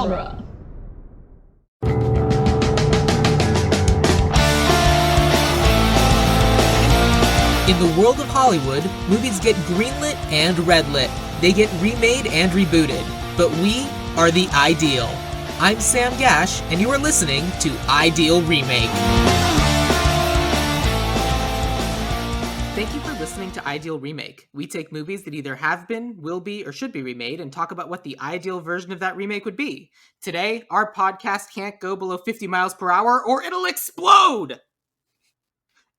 genre. In the world of Hollywood, movies get greenlit and redlit. They get remade and rebooted. But we are the Ideal. I'm Sam Gasch, and you are listening to Ideal Remake. Thank you for listening to Ideal Remake. We take movies that either have been, will be, or should be remade and talk about what the ideal version of that remake would be. Today, our podcast can't go below 50 miles per hour or it'll explode!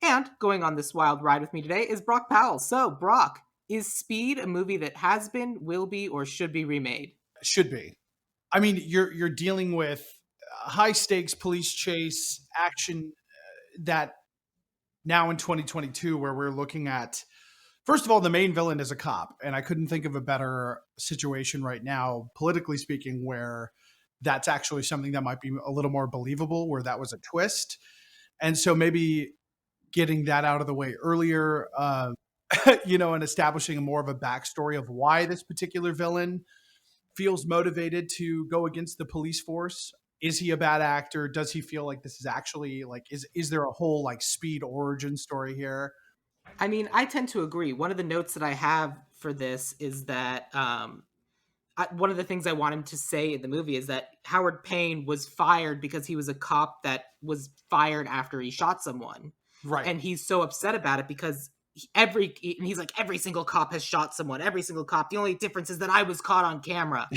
And going on this wild ride with me today is Brock Powell. So, Brock, is Speed a movie that has been, will be, or should be remade? Should be. I mean, you're dealing with high stakes police chase action that now in 2022, where we're looking at, first of all, the main villain is a cop, and I couldn't think of a better situation right now, politically speaking, where that's actually something that might be a little more believable, where that was a twist. And so maybe getting that out of the way earlier, and establishing more of a backstory of why this particular villain feels motivated to go against the police force. Is he a bad actor? Does he feel like this is actually like, is there a whole like Speed origin story here? I mean, I tend to agree. One of the notes that I have for this is that one of the things I want him to say in the movie is that Howard Payne was fired because he was a cop that was fired after he shot someone. Right. And he's so upset about it because he's like, every single cop has shot someone, every single cop. The only difference is that I was caught on camera.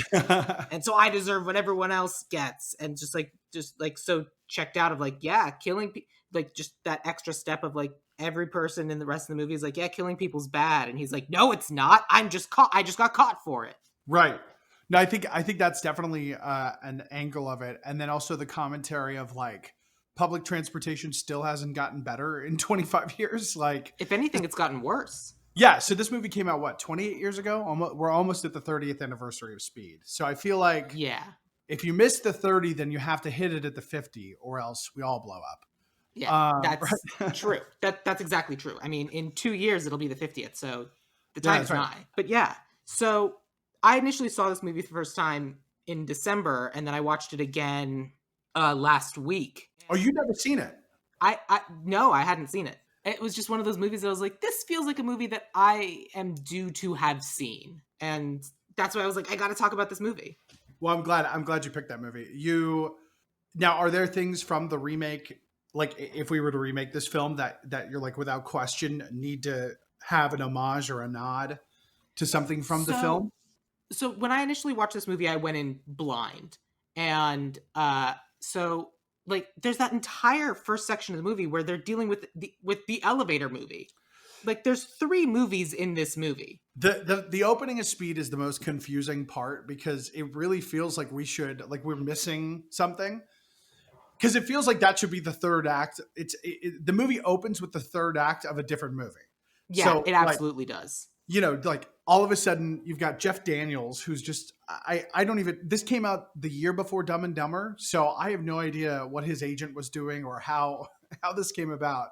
And so I deserve what everyone else gets. And just like so checked out of like, yeah, killing like just that extra step of like every person in the rest of the movie is like, yeah, killing people's bad. And he's like, no, it's not. I just got caught for it. Right. No, I think that's definitely an angle of it. And then also the commentary of like, public transportation still hasn't gotten better in 25 years. Like, if anything, it's gotten worse. Yeah. So this movie came out, 28 years ago? We're almost at the 30th anniversary of Speed. So I feel like if you miss the 30, then you have to hit it at the 50 or else we all blow up. Yeah, that's true. That's exactly true. I mean, in 2 years, it'll be the 50th. So the time's nigh. Right. But yeah, so I initially saw this movie for the first time in December, and then I watched it again last week. Oh, you've never seen it? No, I hadn't seen it. It was just one of those movies that I was like, this feels like a movie that I am due to have seen. And that's why I was like, I got to talk about this movie. Well, I'm glad you picked that movie. Now, are there things from the remake, like if we were to remake this film that you're like, without question, need to have an homage or a nod to something from the film? So when I initially watched this movie, I went in blind. And so like there's that entire first section of the movie where they're dealing with the elevator movie. Like there's 3 movies in this movie. The opening of Speed is the most confusing part because it really feels like we're missing something. Because it feels like that should be the third act. The movie opens with the third act of a different movie. Yeah, so, it absolutely does. Like all of a sudden you've got Jeff Daniels, who's just, this came out the year before Dumb and Dumber. So I have no idea what his agent was doing or how this came about,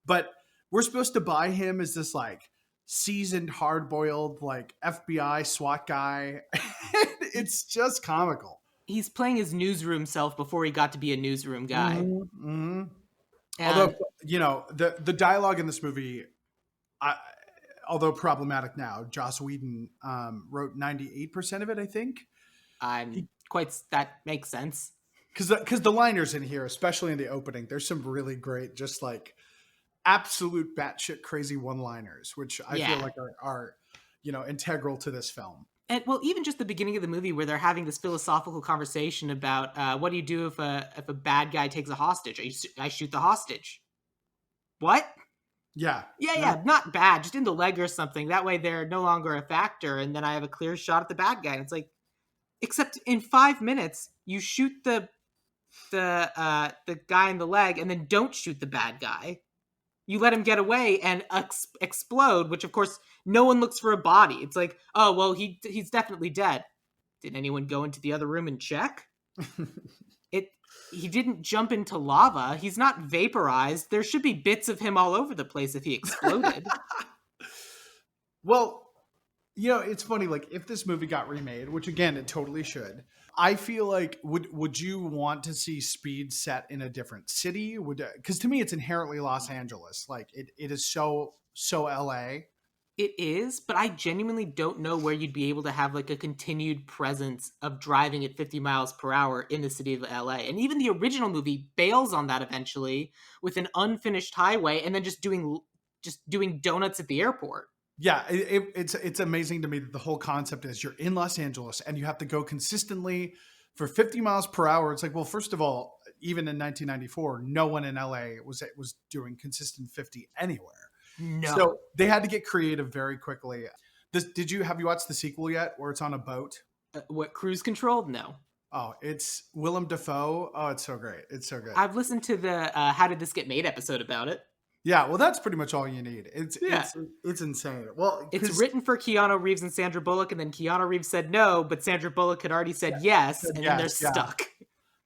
but we're supposed to buy him as this like seasoned, hard boiled, like FBI SWAT guy. It's just comical. He's playing his newsroom self before he got to be a newsroom guy. Mm-hmm. Although, the dialogue in this movie, although problematic now, Joss Whedon wrote 98% of it, I think. That makes sense. Because the liners in here, especially in the opening, there's some really great, just like absolute batshit crazy one-liners, which I feel like are integral to this film. And well, even just the beginning of the movie where they're having this philosophical conversation about what do you do if a bad guy takes a hostage? I shoot the hostage. What? Yeah. Yeah. Not bad. Just in the leg or something. That way they're no longer a factor. And then I have a clear shot at the bad guy. And it's like, except in 5 minutes, you shoot the guy in the leg and then don't shoot the bad guy. You let him get away and explode, which of course no one looks for a body. It's like, oh, well, he's definitely dead. Did anyone go into the other room and check? He didn't jump into lava. He's not vaporized. There should be bits of him all over the place if he exploded. Well, It's funny. Like, if this movie got remade, which again it totally should, I feel like would you want to see Speed set in a different city? Because to me it's inherently Los Angeles. Like it is so LA. It is, but I genuinely don't know where you'd be able to have like a continued presence of driving at 50 miles per hour in the city of LA. And even the original movie bails on that eventually with an unfinished highway and then just doing donuts at the airport. Yeah, it's amazing to me that the whole concept is you're in Los Angeles and you have to go consistently for 50 miles per hour. It's like, well, first of all, even in 1994, no one in LA was doing consistent 50 anywhere. No. So they had to get creative very quickly. Have you watched the sequel yet, where it's on a boat? What, cruise control? No. Oh, it's Willem Dafoe. Oh, it's so great. It's so good. I've listened to the How Did This Get Made episode about it. Yeah, well, that's pretty much all you need. Yeah. It's insane. Well, It's written for Keanu Reeves and Sandra Bullock, and then Keanu Reeves said no, but Sandra Bullock had already said yes, and then they're stuck.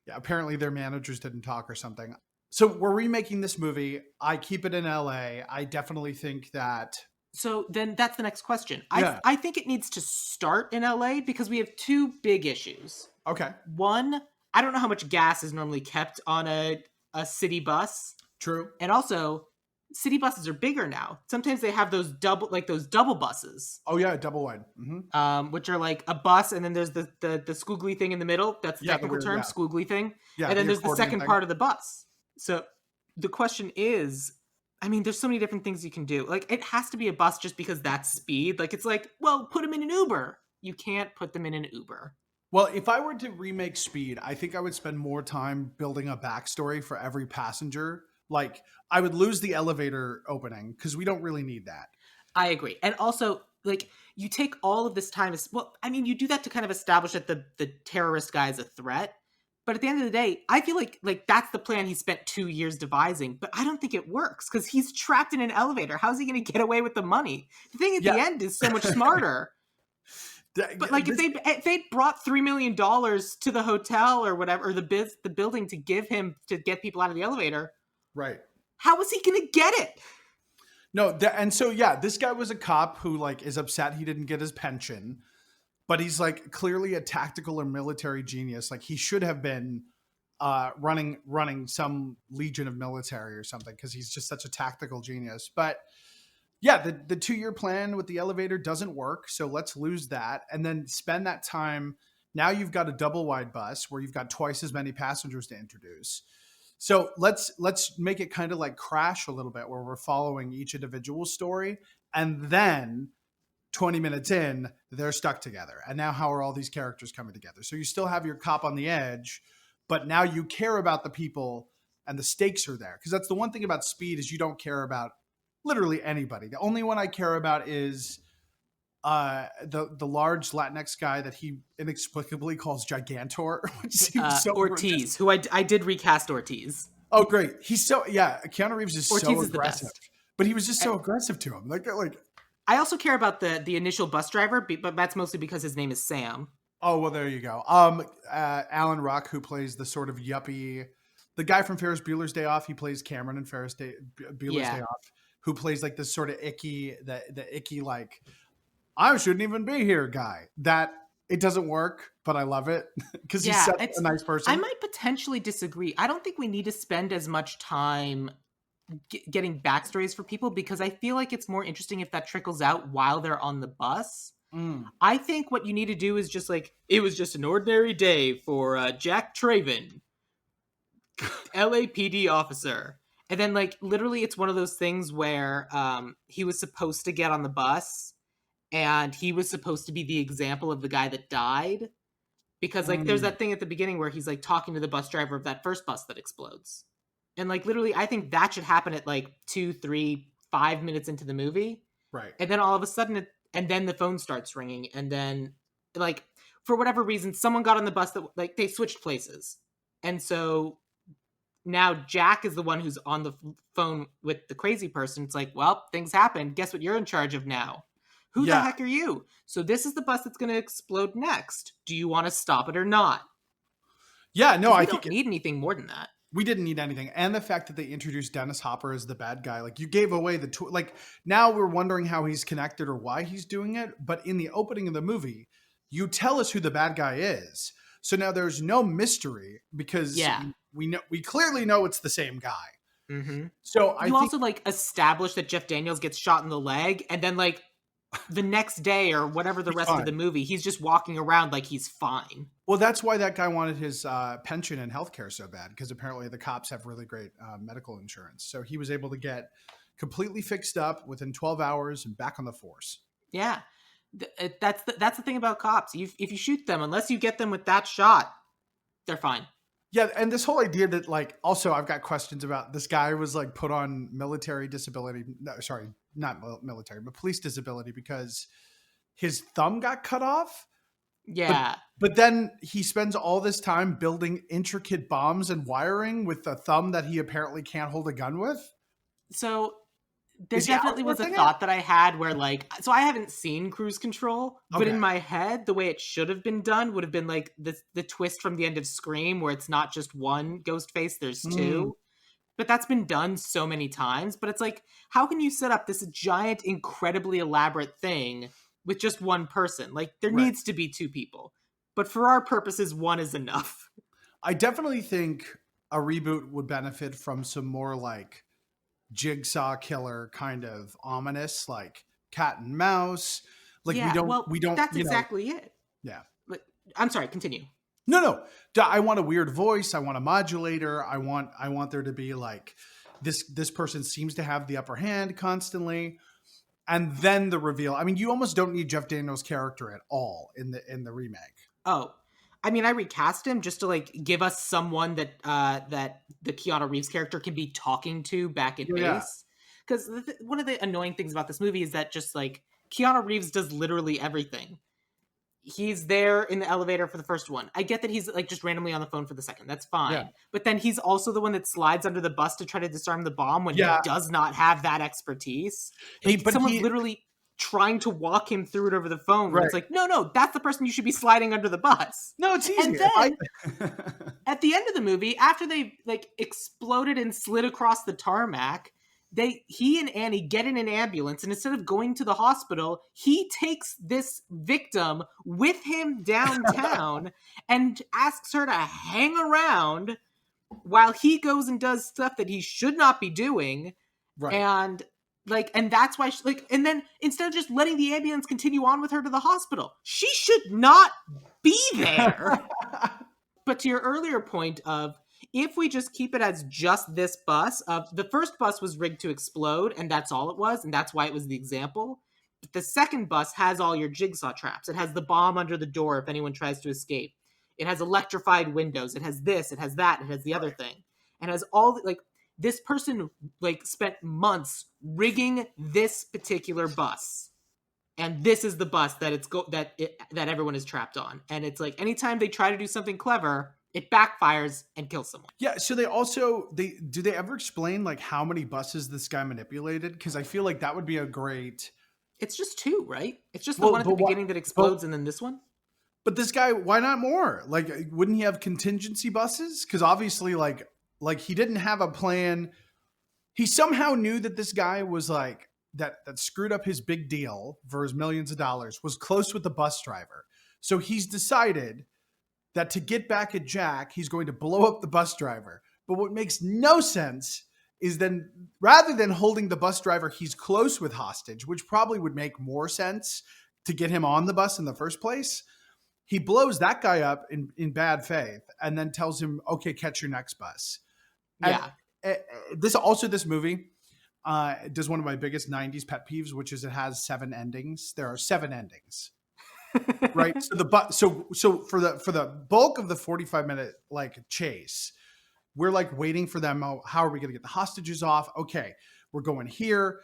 Yeah, apparently their managers didn't talk or something. So we're remaking this movie. I keep it in LA. I definitely think that. So then that's the next question. I think it needs to start in LA because we have two big issues. Okay. One, I don't know how much gas is normally kept on a city bus. True. And also, city buses are bigger now. Sometimes they have those double buses. Oh yeah, double wide. Mm-hmm. Which are like a bus, and then there's the squiggly thing in the middle. That's the technical term, squiggly thing. Yeah, and then there's the second part of the bus. So the question is, I mean, there's so many different things you can do. Like, it has to be a bus just because that's speed. Like, it's like, well, put them in an Uber. You can't put them in an Uber. Well, if I were to remake Speed, I think I would spend more time building a backstory for every passenger. Like, I would lose the elevator opening because we don't really need that. I agree. And also, like, you take all of this time you do that to kind of establish that the terrorist guy is a threat. But at the end of the day, I feel like that's the plan he spent 2 years devising. But I don't think it works because he's trapped in an elevator. How's he going to get away with the money? The thing at the end is so much smarter. But like, if they'd brought $3 million to the hotel or whatever, or the building to give him to get people out of the elevator, right? How was he going to get it? No, this guy was a cop who like is upset he didn't get his pension. But he's like clearly a tactical or military genius. Like he should have been running some legion of military or something because he's just such a tactical genius. But yeah, the 2-year plan with the elevator doesn't work. So let's lose that and then spend that time. Now you've got a double wide bus where you've got twice as many passengers to introduce. So let's make it kind of like Crash a little bit where we're following each individual story and then 20 minutes in, they're stuck together. And now how are all these characters coming together? So you still have your cop on the edge, but now you care about the people and the stakes are there. Because that's the one thing about Speed is you don't care about literally anybody. The only one I care about is the large Latinx guy that he inexplicably calls Gigantor, which seems so Ortiz, who I did recast Ortiz. Oh, great. He's Keanu Reeves is Ortiz so aggressive. But he was just so aggressive to him. Like I also care about the initial bus driver, but that's mostly because his name is Sam. Oh, well, there you go. Alan Ruck, who plays the sort of yuppie, the guy from Ferris Bueller's Day Off, he plays Cameron in Bueller's Day Off, who plays like this sort of icky, the icky, like, I shouldn't even be here guy. That it doesn't work, but I love it because he's such a nice person. I might potentially disagree. I don't think we need to spend as much time getting backstories for people because I feel like it's more interesting if that trickles out while they're on the bus. I think what you need to do is just like, it was just an ordinary day for Jack Traven, LAPD officer. And then like literally it's one of those things where he was supposed to get on the bus and he was supposed to be the example of the guy that died. Because like there's that thing at the beginning where he's like talking to the bus driver of that first bus that explodes. And like literally, I think that should happen at like 2, 3, 5 minutes into the movie. Right. And then all of a sudden, and then the phone starts ringing. And then like, for whatever reason, someone got on the bus that like they switched places. And so now Jack is the one who's on the phone with the crazy person. It's like, well, things happen. Guess what you're in charge of now? Who the heck are you? So this is the bus that's going to explode next. Do you want to stop it or not? Yeah, no, I don't need anything more than that. We didn't need anything. And the fact that they introduced Dennis Hopper as the bad guy, like you gave away like now we're wondering how he's connected or why he's doing it. But in the opening of the movie, you tell us who the bad guy is. So now there's no mystery because Yeah. we clearly know it's the same guy. Mm-hmm. So I You think also like establish that Jeff Daniels gets shot in the leg, and then like the next day or whatever the he's rest of fine. the movie, he's just walking around like he's fine. Well, that's why that guy wanted his pension and healthcare so bad, because apparently the cops have really great medical insurance. So he was able to get completely fixed up within 12 hours and back on the force. Yeah. That's the thing about cops. If you shoot them, unless you get them with that shot, they're fine. Yeah, and this whole idea that like also I've got questions about this guy was like put on military disability. No, sorry, not military, but police disability because his thumb got cut off. Yeah. But then he spends all this time building intricate bombs and wiring with a thumb that he apparently can't hold a gun with. So there Is he definitely was a outsourcing it? thought that I had where like, so I haven't seen Cruise Control, but Okay. in my head, the way it should have been done would have been like the twist from the end of Scream, where it's not just one ghost face, there's two. But that's been done so many times. But it's like, how can you set up this giant, incredibly elaborate thing with just one person? Like, there Right. needs to be two people. But for our purposes, one is enough. I definitely think a reboot would benefit from some more like jigsaw killer kind of ominous, like cat and mouse. Like Yeah, we don't, that's you know, exactly it. yeah. But I'm sorry, continue. No. I want a weird voice. I want a modulator. I want there to be like this person seems to have the upper hand constantly. And then the reveal. I mean, you almost don't need Jeff Daniels' character at all in the remake. Oh, I mean, I recast him just to like give us someone that that the Keanu Reeves character can be talking to back at Yeah. base. Because one of the annoying things about this movie is that just like Keanu Reeves does literally everything. He's there in the elevator for the first one. I get that he's like just randomly on the phone for the second. That's fine. Yeah. But then he's also the one that slides under the bus to try to disarm the bomb when Yeah. he does not have that expertise. Like, someone's literally trying to walk him through it over the phone. Where Right. it's like, no, that's the person you should be sliding under the bus. No, it's easy. And then at the end of the movie, after they like exploded and slid across the tarmac, he and Annie get in an ambulance, and instead of going to the hospital, he takes this victim with him downtown and asks her to hang around while he goes and does stuff that he should not be doing. Right. And that's why and then instead of just letting the ambulance continue on with her to the hospital, she should not be there. But to your earlier point of, if we just keep it as just this bus, the first bus was rigged to explode, and that's all it was, and that's why it was the example. But the second bus has all your jigsaw traps. It has the bomb under the door if anyone tries to escape. It has electrified windows. It has this, it has that, it has the other thing. And it has all, like, this person, like, spent months rigging this particular bus. And this is the bus that that everyone is trapped on. And it's like, anytime they try to do something clever, it backfires and kills someone. Yeah. So do they ever explain like how many buses this guy manipulated? Because I feel like that would be a great. It's just two, right? It's just the one at the beginning that explodes, and then this one. But this guy, why not more? Like, wouldn't he have contingency buses? Because obviously, like he didn't have a plan. He somehow knew that this guy was like that screwed up his big deal for his millions of dollars, was close with the bus driver. So he's decided that to get back at Jack, he's going to blow up the bus driver. But what makes no sense is then rather than holding the bus driver he's close with hostage, which probably would make more sense to get him on the bus in the first place, he blows that guy up in bad faith and then tells him, okay, catch your next bus. Yeah. And this movie does one of my biggest 90s pet peeves, which is it has 7 endings. There are 7 endings. Right. So for the bulk of the 45-minute like chase, we're like waiting for them. Oh, how are we going to get the hostages off? Okay, we're going here.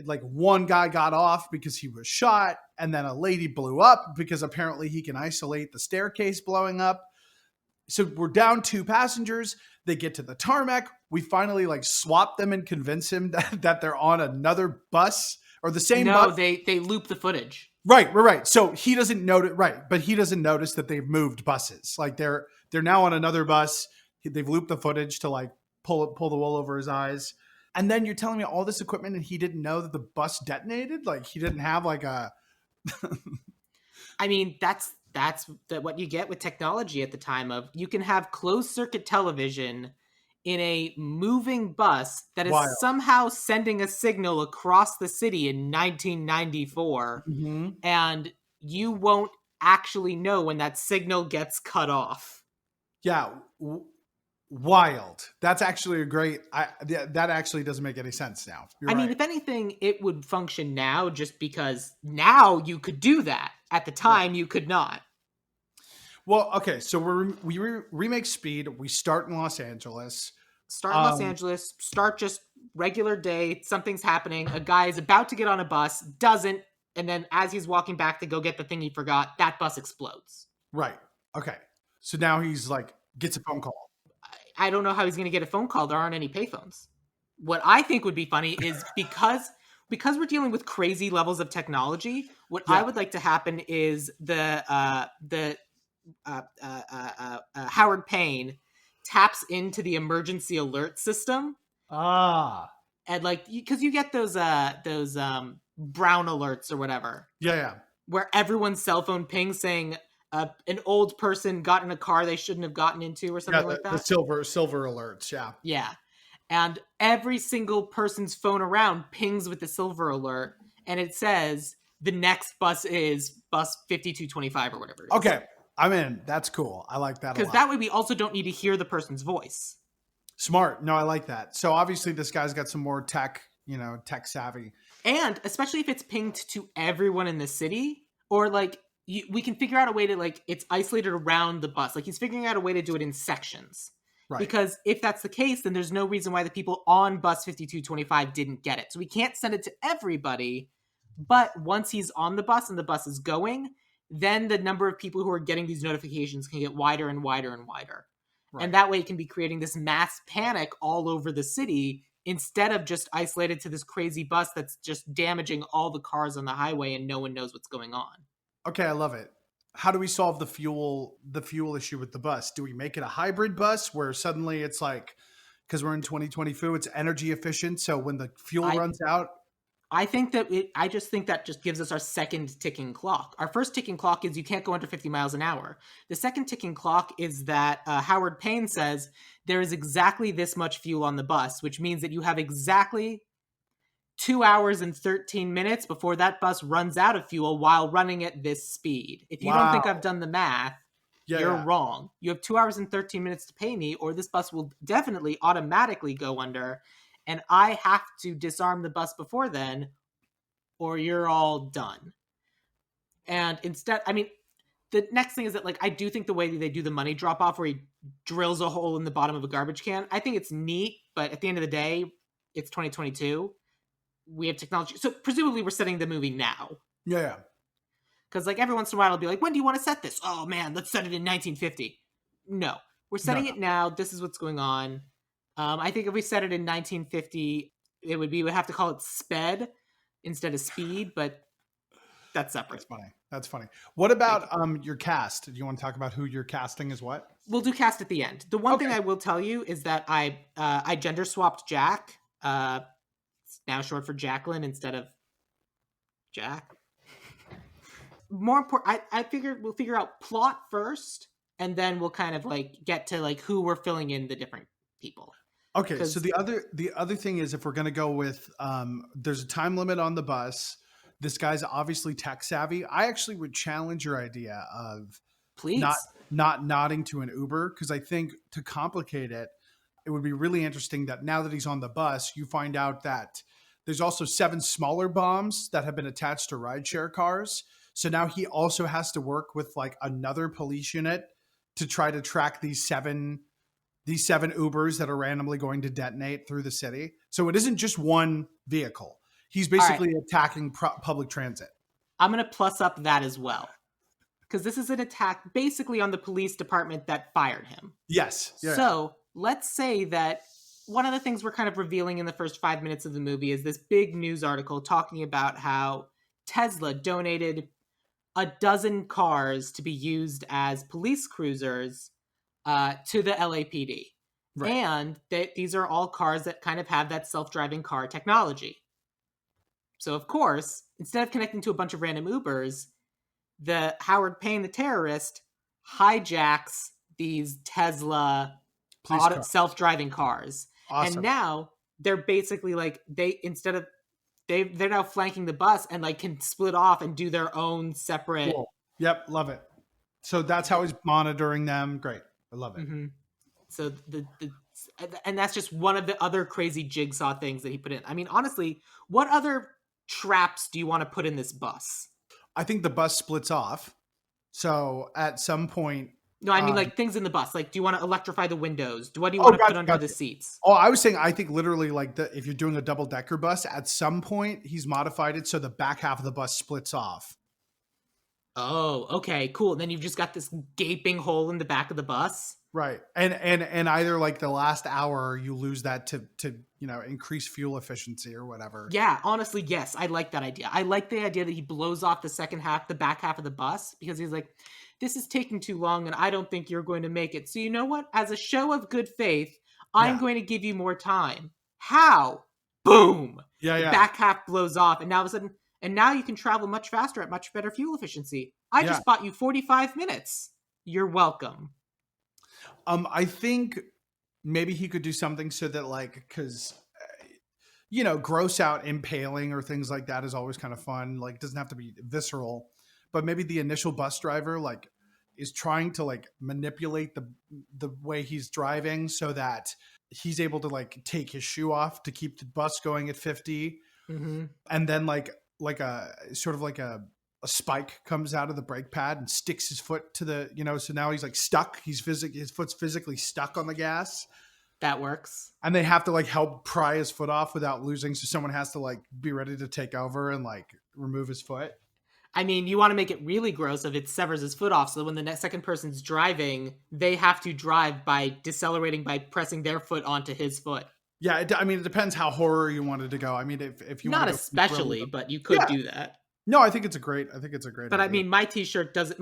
Like one guy got off because he was shot, and then a lady blew up because apparently he can isolate the staircase blowing up. So we're down 2 passengers. They get to the tarmac. We finally like swap them and convince him that they're on another bus or the same bus. No, they loop the footage. Right. So he doesn't notice, right? But he doesn't notice that they've moved buses. Like they're now on another bus. they've looped the footage to like pull the wool over his eyes. And then you're telling me all this equipment and he didn't know that the bus detonated? Like he didn't have like a I mean, what you get with technology at the time of you can have closed circuit television in a moving bus that is wild. somehow sending a signal across the city in 1994, Mhm. and you won't actually know when that signal gets cut off. Yeah, wild. That's actually a great. That actually doesn't make any sense now. You're I mean, right. if anything, it would function now just because now you could do that. At the Right. time, you could not. Well, okay. So remake Speed. We start in Los Angeles. Start in Los Um, Angeles, start just regular day, something's happening, a guy is about to get on a bus, doesn't, and then as he's walking back to go get the thing he forgot, that bus explodes. right. Okay. So now he's like gets a phone call. I don't know how he's going to get a phone call. There aren't any payphones. What I think would be funny is because we're dealing with crazy levels of technology, what I Yeah. would like to happen is Howard Payne taps into the emergency alert system, Ah. and like because you get those brown alerts or whatever Yeah. Yeah. where everyone's cell phone pings saying an old person got in a car they shouldn't have gotten into or Yeah. something like The that. silver alerts. Yeah. Yeah. And every single person's phone around pings with the silver alert, and it says the next bus is bus 5225 or whatever it is. Okay. I'm in. That's cool. I like that a Because lot. that way we also don't need to hear the person's voice. Smart. No, I like that. So obviously this guy's got some more tech, tech savvy. And especially if it's pinged to everyone in the city, or like we can figure out a way to like it's isolated around the bus. Like he's figuring out a way to do it in sections. Right. Because if that's the case, then there's no reason why the people on bus 5225 didn't get it. So we can't send it to everybody. But once he's on the bus and the bus is going, then the number of people who are getting these notifications can get wider and wider and wider. Right. And that way it can be creating this mass panic all over the city instead of just isolated to this crazy bus that's just damaging all the cars on the highway and no one knows what's going on. Okay, I love it. How do we solve the fuel issue with the bus? Do we make it a hybrid bus where suddenly it's like, because we're in 2022, it's energy efficient, so when the fuel runs out? I just think that just gives us our second ticking clock. Our first ticking clock is you can't go under 50 miles an hour. The second ticking clock is that Howard Payne says there is exactly this much fuel on the bus, which means that you have exactly 2 hours and 13 minutes before that bus runs out of fuel while running at this speed. If you don't think I've done the math, you're wrong. You have 2 hours and 13 minutes to pay me, or this bus will definitely automatically go under, and I have to disarm the bus before then, or you're all done. And instead, I mean, the next thing is that, like, I do think the way that they do the money drop off where he drills a hole in the bottom of a garbage can, I think it's neat, but at the end of the day, it's 2022. We have technology. So presumably we're setting the movie now. Yeah. Because like every once in a while I'll be like, when do you want to set this? Oh man, let's set it in 1950. No, we're setting it now. This is what's going on. I think if we set it in 1950, we would have to call it SPED instead of speed, but that's separate. That's funny. What about your cast? Do you want to talk about who you're casting as what? We'll do cast at the end. The one thing I will tell you is that I gender swapped Jack. It's now short for Jacqueline instead of Jack. More important, I figured we'll figure out plot first, and then we'll kind of like get to like who we're filling in the different people. Okay, so the other thing is if we're gonna go with there's a time limit on the bus. This guy's obviously tech savvy. I actually would challenge your idea of not nodding to an Uber, because I think to complicate it, it would be really interesting that now that he's on the bus, you find out that there's also 7 smaller bombs that have been attached to rideshare cars. So now he also has to work with like another police unit to try to track these seven Ubers that are randomly going to detonate through the city. So it isn't just one vehicle. He's basically attacking public transit. I'm going to plus up that as well, because this is an attack basically on the police department that fired him. Yes. Yeah. So let's say that one of the things we're kind of revealing in the first 5 minutes of the movie is this big news article talking about how Tesla donated a dozen cars to be used as police cruisers to the LAPD. Right. And these are all cars that kind of have that self-driving car technology. So of course, instead of connecting to a bunch of random Ubers, the Howard Payne, the terrorist, hijacks these Tesla Police car. self-driving cars, and Awesome. now they're basically like they're now flanking the bus and like can split off and do their own separate. Cool. Yep. Love it. So that's how he's monitoring them. Great. I love it. Mhm. So and that's just one of the other crazy jigsaw things that he put in. I mean, honestly, what other traps do you want to put in this bus? I think the bus splits off. So at some point, No, I mean like things in the bus. Like, do you want to electrify the windows? What do you oh, want to put gotcha, under the gotcha. seats? Oh, I was saying, I think literally like if you're doing a double decker bus, at some point he's modified it so the back half of the bus splits off. Oh, okay, cool. And then you've just got this gaping hole in the back of the bus. Right. And either like the last hour you lose that to increase fuel efficiency or whatever. Yeah, honestly, yes, I like that idea. I like the idea that he blows off the back half of the bus, because he's like, this is taking too long and I don't think you're going to make it. So you know what? As a show of good faith, I'm Yeah. going to give you more time. How? Boom. Yeah, The yeah. back half blows off, and now all of a sudden, and now you can travel much faster at much better fuel efficiency. I Yeah. just bought you 45 minutes. You're welcome. I think maybe he could do something so that like, because gross out impaling or things like that is always kind of fun. Like, it doesn't have to be visceral, but maybe the initial bus driver like is trying to like manipulate the way he's driving so that he's able to like take his shoe off to keep the bus going at 50. Mm-hmm. And then like a sort of like a spike comes out of the brake pad and sticks his foot to the, so now he's like stuck. His foot's physically stuck on the gas. That works. And they have to like help pry his foot off without losing. So someone has to like be ready to take over and like remove his foot. I mean, you want to make it really gross if it severs his foot off, so when the next second person's driving, they have to drive by decelerating by pressing their foot onto his foot. Yeah, it depends how horror you wanted to go. I mean, if you not want to especially, but you could do that. No, I think it's a great. But idea. I mean, my t-shirt does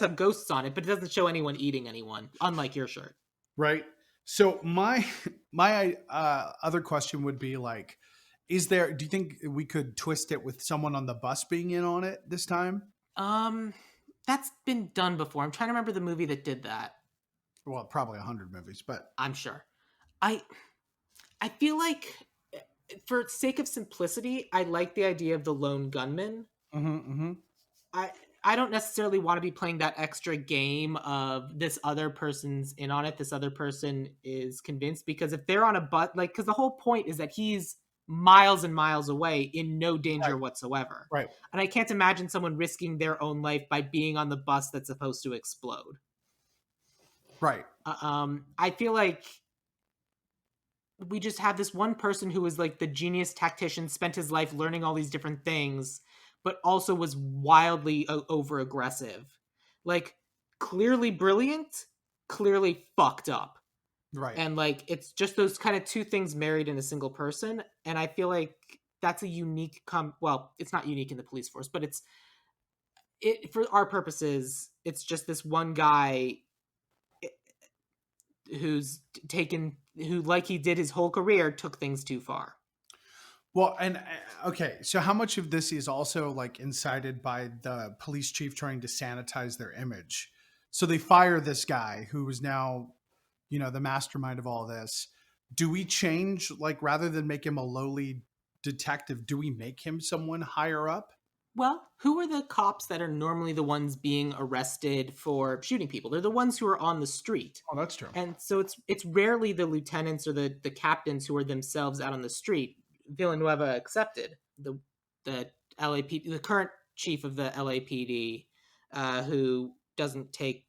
have ghosts on it, but it doesn't show anyone eating anyone, unlike your shirt. Right. So my other question would be like, do you think we could twist it with someone on the bus being in on it this time? That's been done before. I'm trying to remember the movie that did that. Well, probably 100 movies, but I'm sure. I feel like, for sake of simplicity, I like the idea of the lone gunman. Mm-hmm. I don't necessarily want to be playing that extra game of this other person's in on it, this other person is convinced, because if they're on a because the whole point is that he's miles and miles away in no danger whatsoever. Right. And I can't imagine someone risking their own life by being on the bus that's supposed to explode. Right. I feel like we just have this one person who is like the genius tactician, spent his life learning all these different things, but also was wildly over aggressive. Like, clearly brilliant, clearly fucked up. Right. And like, it's just those kind of two things married in a single person. And I feel like that's a unique well, it's not unique in the police force, but for our purposes, it's just this one guy who, like he did his whole career, took things too far. Well, and okay, so how much of this is also like incited by the police chief trying to sanitize their image? So they fire this guy who is now, the mastermind of all this. Do we change, like, rather than make him a lowly detective, do we make him someone higher up? Well, who are the cops that are normally the ones being arrested for shooting people? They're the ones who are on the street. Oh, that's true. And so it's rarely the lieutenants or the captains who are themselves out on the street. Villanueva accepted, the LAPD, the current chief of the LAPD, who doesn't take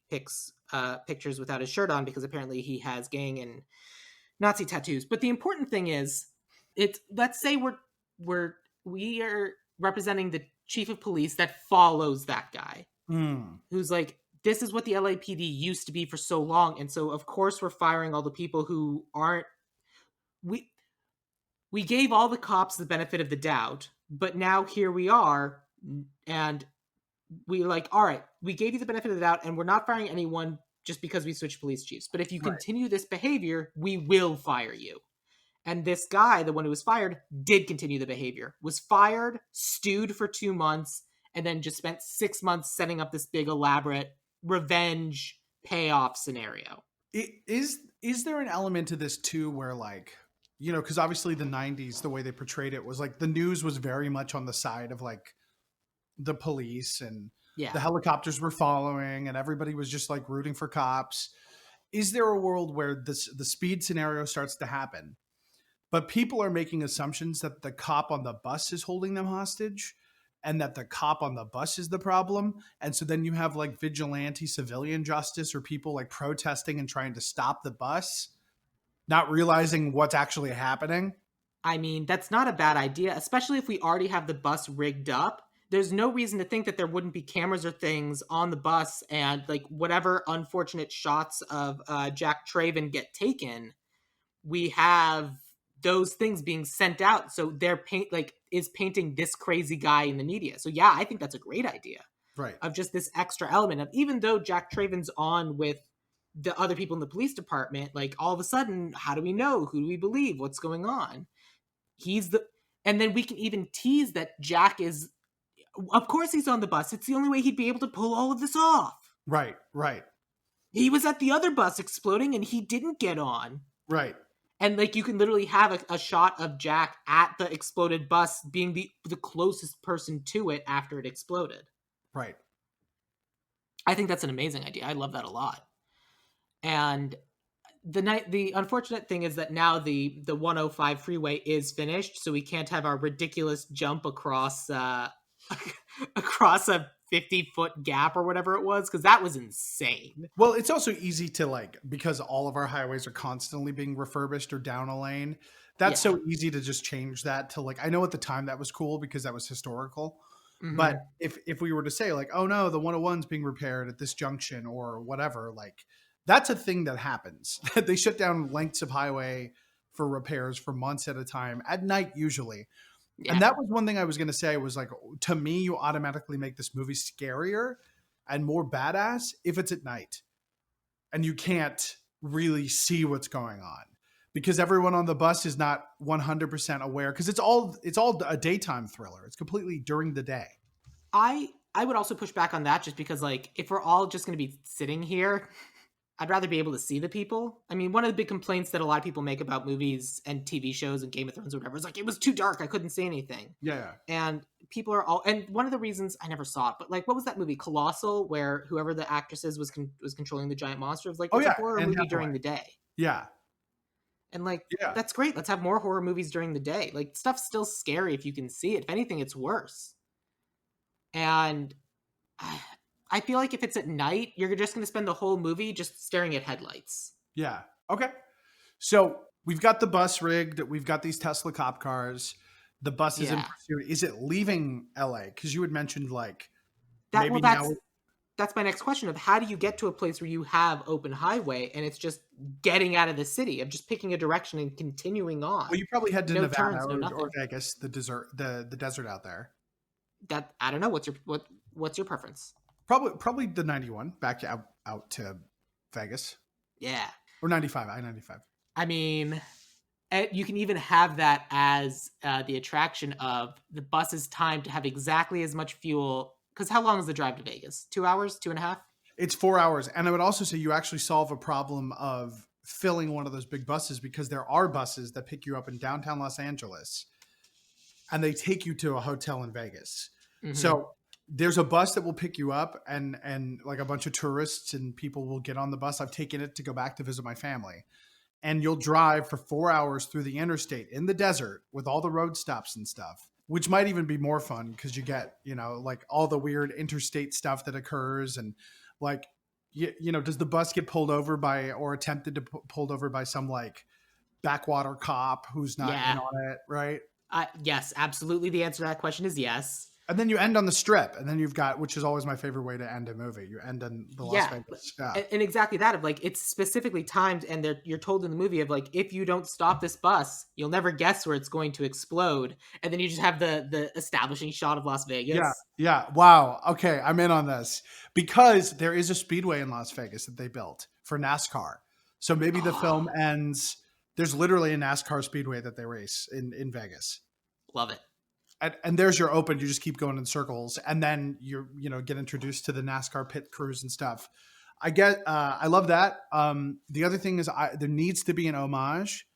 pictures without his shirt on because apparently he has gang and Nazi tattoos. But the important thing is, let's say we are representing the chief of police that follows that guy, who's like, this is what the LAPD used to be for so long, and so of course we're firing all the people who aren't. We gave all the cops the benefit of the doubt, but now here we are, and we like, all right, we gave you the benefit of the doubt, and we're not firing anyone just because we switched police chiefs. But if you Right. continue this behavior, we will fire you. And this guy, the one who was fired, did continue the behavior, was fired, stewed for 2 months, and then just spent 6 months setting up this big elaborate revenge payoff scenario. Is there an element to this too where like, you know, because obviously the 90s, the way they portrayed it was like the news was very much on the side of like the police, and Yeah. the helicopters were following and everybody was just like rooting for cops. Is there a world where the speed scenario starts to happen, but people are making assumptions that the cop on the bus is holding them hostage and that the cop on the bus is the problem? And so then you have like vigilante civilian justice or people like protesting and trying to stop the bus, not realizing what's actually happening. I mean, that's not a bad idea, especially if we already have the bus rigged up. There's no reason to think that there wouldn't be cameras or things on the bus, and like whatever unfortunate shots of Jack Traven get taken, we have those things being sent out. So they're painting this crazy guy in the media. So yeah, I think that's a great idea Right. of just this extra element of, even though Jack Traven's on with the other people in the police department, like all of a sudden, how do we know? Who do we believe? What's going on? And then we can even tease that Jack is, of course he's on the bus. It's the only way he'd be able to pull all of this off. Right. Right. He was at the other bus exploding and he didn't get on. Right. And like you can literally have a shot of Jack at the exploded bus being the closest person to it after it exploded. Right. I think that's an amazing idea. I love that a lot. And the unfortunate thing is that now the 105 freeway is finished, so we can't have our ridiculous jump across across a 50-foot gap or whatever it was, because that was insane. Well, it's also easy to like, because all of our highways are constantly being refurbished or down a lane. That's Yeah. so easy to just change that to like, I know at the time that was cool because that was historical. Mhm. But if we were to say like, oh no, the 101's being repaired at this junction or whatever, like that's a thing that happens. They shut down lengths of highway for repairs for months at a time, at night usually. Yeah. And that was one thing I was going to say was like, to me, you automatically make this movie scarier and more badass if it's at night and you can't really see what's going on, because everyone on the bus is not 100% aware, because it's all a daytime thriller. It's completely during the day. I would also push back on that, just because like if we're all just going to be sitting here, I'd rather be able to see the people. I mean, one of the big complaints that a lot of people make about movies and TV shows and Game of Thrones or whatever is like, it was too dark, I couldn't see anything. Yeah. And people are all, and one of the reasons, I never saw it, but like, what was that movie, Colossal, where whoever the actress is was controlling the giant monster? It was like, Oh, it's yeah, a horror Anne movie Hathaway. during the day. Yeah. And like, Yeah. that's great. Let's have more horror movies during the day. Like, stuff's still scary if you can see it. If anything, it's worse. And I feel like if it's at night, you're just going to spend the whole movie just staring at headlights. Yeah. Okay. So we've got the bus rigged. We've got these Tesla cop cars. The bus is in Yeah. pursuit. Is it leaving LA? Because you had mentioned like That, maybe well, now. that's my next question of how do you get to a place where you have open highway and it's just getting out of the city, of just picking a direction and continuing on. Well, you probably head to No Nevada turns, no nothing. or Vegas, the desert out there. That, I don't know. What's your preference? Probably the 91 back out to Vegas, Yeah. or 95, I-95. I mean, you can even have that as the attraction of the bus's time to have exactly as much fuel. Because how long is the drive to Vegas? 2 hours? 2.5? It's 4 hours. And I would also say you actually solve a problem of filling one of those big buses, because there are buses that pick you up in downtown Los Angeles and they take you to a hotel in Vegas. Mhm. So there's a bus that will pick you up, and like a bunch of tourists and people will get on the bus. I've taken it to go back to visit my family. And you'll drive for 4 hours through the interstate in the desert with all the road stops and stuff, which might even be more fun because you get, you know, like all the weird interstate stuff that occurs. And like, you know, does the bus get pulled over by, or attempted to pulled over by some like backwater cop who's not in on it, right? Yes, absolutely. The answer to that question is yes. And then you end on the strip, and then you've got, which is always my favorite way to end a movie. You end in the Las Yeah, Vegas. Yeah. and exactly that of like it's specifically timed, and you're told in the movie of like if you don't stop this bus, you'll never guess where it's going to explode, and then you just have the establishing shot of Las Yeah. Vegas. Yeah. Wow. Okay. I'm in on this because there is a speedway in Las Vegas that they built for NASCAR. So maybe the film Oh, ends. There's literally a NASCAR speedway that they race in Vegas. love it. And there's your open. You just keep going in circles, and then get introduced to the NASCAR pit crews and stuff. I love that. The other thing is, there needs to be an homage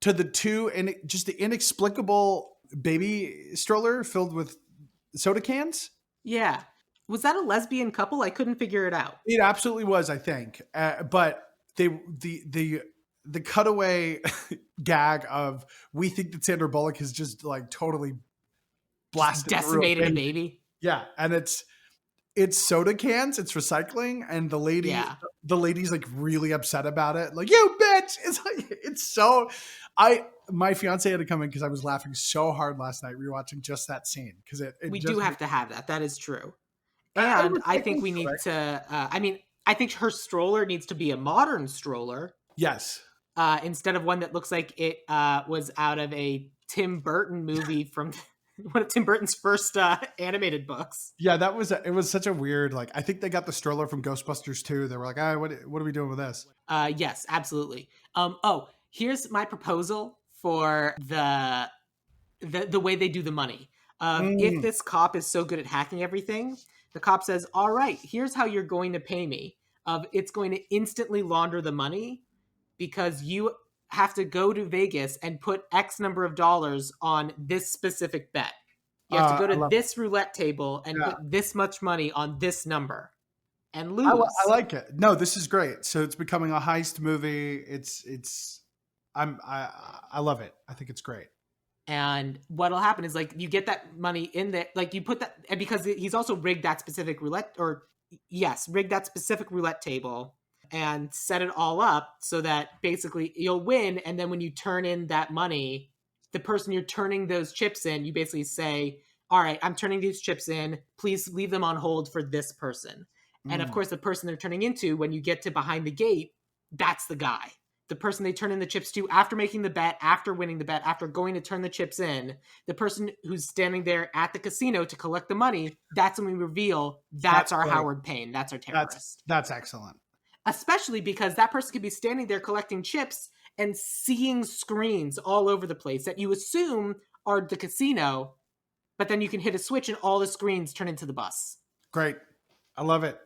to the two, and just the inexplicable baby stroller filled with soda cans. Yeah, was that a lesbian couple? I couldn't figure it out. It absolutely was, I think. But the cutaway gag of, we think that Sandra Bullock has just like totally Just blasted through a decimated a baby. baby. Yeah, and it's soda cans, it's recycling, and Yeah, the lady's like really upset about it. Like, you bitch! It's like, it's so my fiance had to come in because I was laughing so hard last night rewatching just that scene because it we do just have to have that. That is true. I And was I like, think we need to. I mean, I think her stroller needs to be a modern stroller yes. instead of one that looks like it was out of a Tim Burton movie from one of Tim Burton's first animated books. Yeah, it was such a weird, like, I think they got the stroller from Ghostbusters too. They were like, what are we doing with this? Yes, absolutely. Oh, here's my proposal for the way they do the money. If Mm. this cop is so good at hacking everything, the cop says, "All right, here's how you're going to pay me. It's going to instantly launder the money because you have to go to Vegas and put X number of dollars on this specific bet. You have to go I to love this roulette table and it. put this much money on this number and I lose." like it. No, this is great. So it's becoming a heist movie. I love it. I think it's great. And what'll happen is like you get that money in there, like you put that, and because he's also rigged that specific roulette, or yes, rigged that specific roulette table and set it all up so that basically you'll win. And then when you turn in that money, the person you're turning those chips in, you basically say, "All right, I'm turning these chips in. Please leave them on hold for this person." And of Mm. course, the person they're turning into, when you get to behind the gate, that's the guy. The person they turn in the chips to after making the bet, after winning the bet, after going to turn the chips in, the person who's standing there at the casino to collect the money, that's when we reveal that's That's our great. Howard Payne, that's our That's terrorist. that's excellent. Especially because that person could be standing there collecting chips and seeing screens all over the place that you assume are the casino, but then you can hit a switch and all the screens turn into the bus. Great. I love it.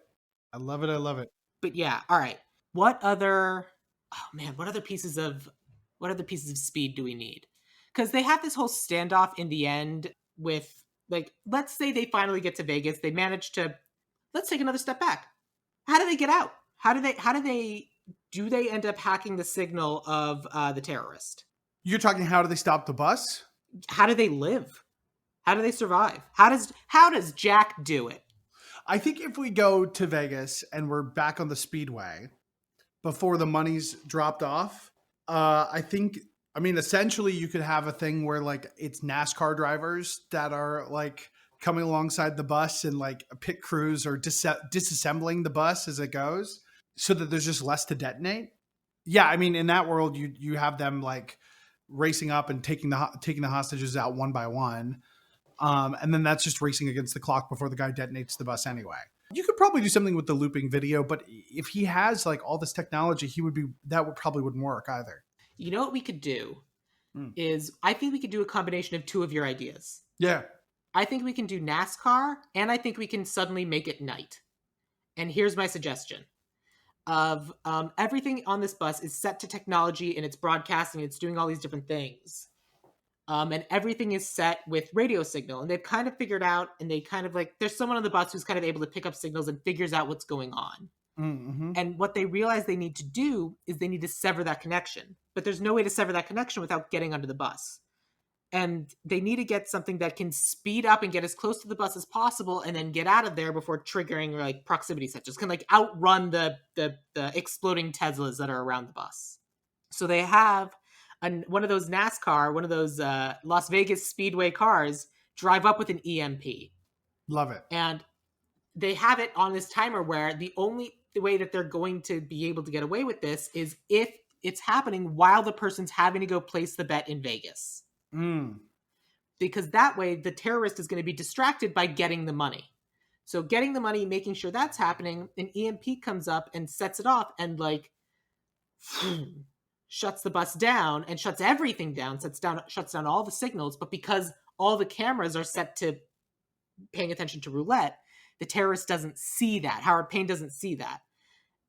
I love it. I love it. But yeah, all right. What other oh man, what other pieces of speed do we need? Because they have this whole standoff in the end with like, let's say they finally get to Vegas, they manage to let's take another step back. How do they get out? Do they end up hacking the signal of the terrorist? You're talking, how do they stop the bus? How do they live? How do they survive? How does Jack do it? I think if we go to Vegas and we're back on the speedway before the money's dropped off, I mean, essentially you could have a thing where like it's NASCAR drivers that are like coming alongside the bus, and like pit crews are disassembling the bus as it goes so that there's just less to detonate. Yeah, I mean, in that world, you have them like racing up and taking the hostages out one by one. And then that's just racing against the clock before the guy detonates the bus anyway. You could probably do something with the looping video, but if he has like all this technology, probably wouldn't work either. You know what we could do Hmm. is I think we could do a combination of two of your ideas. Yeah. I think we can do NASCAR, and I think we can suddenly make it night. And here's my suggestion: of everything on this bus is set to technology, and it's broadcasting, it's doing all these different things. And everything is set with radio signal, and they've kind of figured out, and they kind of like, there's someone on the bus who's kind of able to pick up signals and figures out what's going on. Mm-hmm. And what they realize they need to do is they need to sever that connection. But there's no way to sever that connection without getting under the bus. And they need to get something that can speed up and get as close to the bus as possible and then get out of there before triggering like proximity sensors. Can like outrun the exploding Teslas that are around the bus. So they have one of those NASCAR, one of those Las Vegas Speedway cars drive up with an EMP. Love it. And they have it on this timer where the way that they're going to be able to get away with this is if it's happening while the person's having to go place the bet in Vegas. Mm. Because that way the terrorist is going to be distracted by getting the money. So getting the money, making sure that's happening, an EMP comes up and sets it off and like shuts the bus down and shuts everything down, shuts down all the signals. But because all the cameras are set to paying attention to roulette, the terrorist doesn't see that. Howard Payne doesn't see that.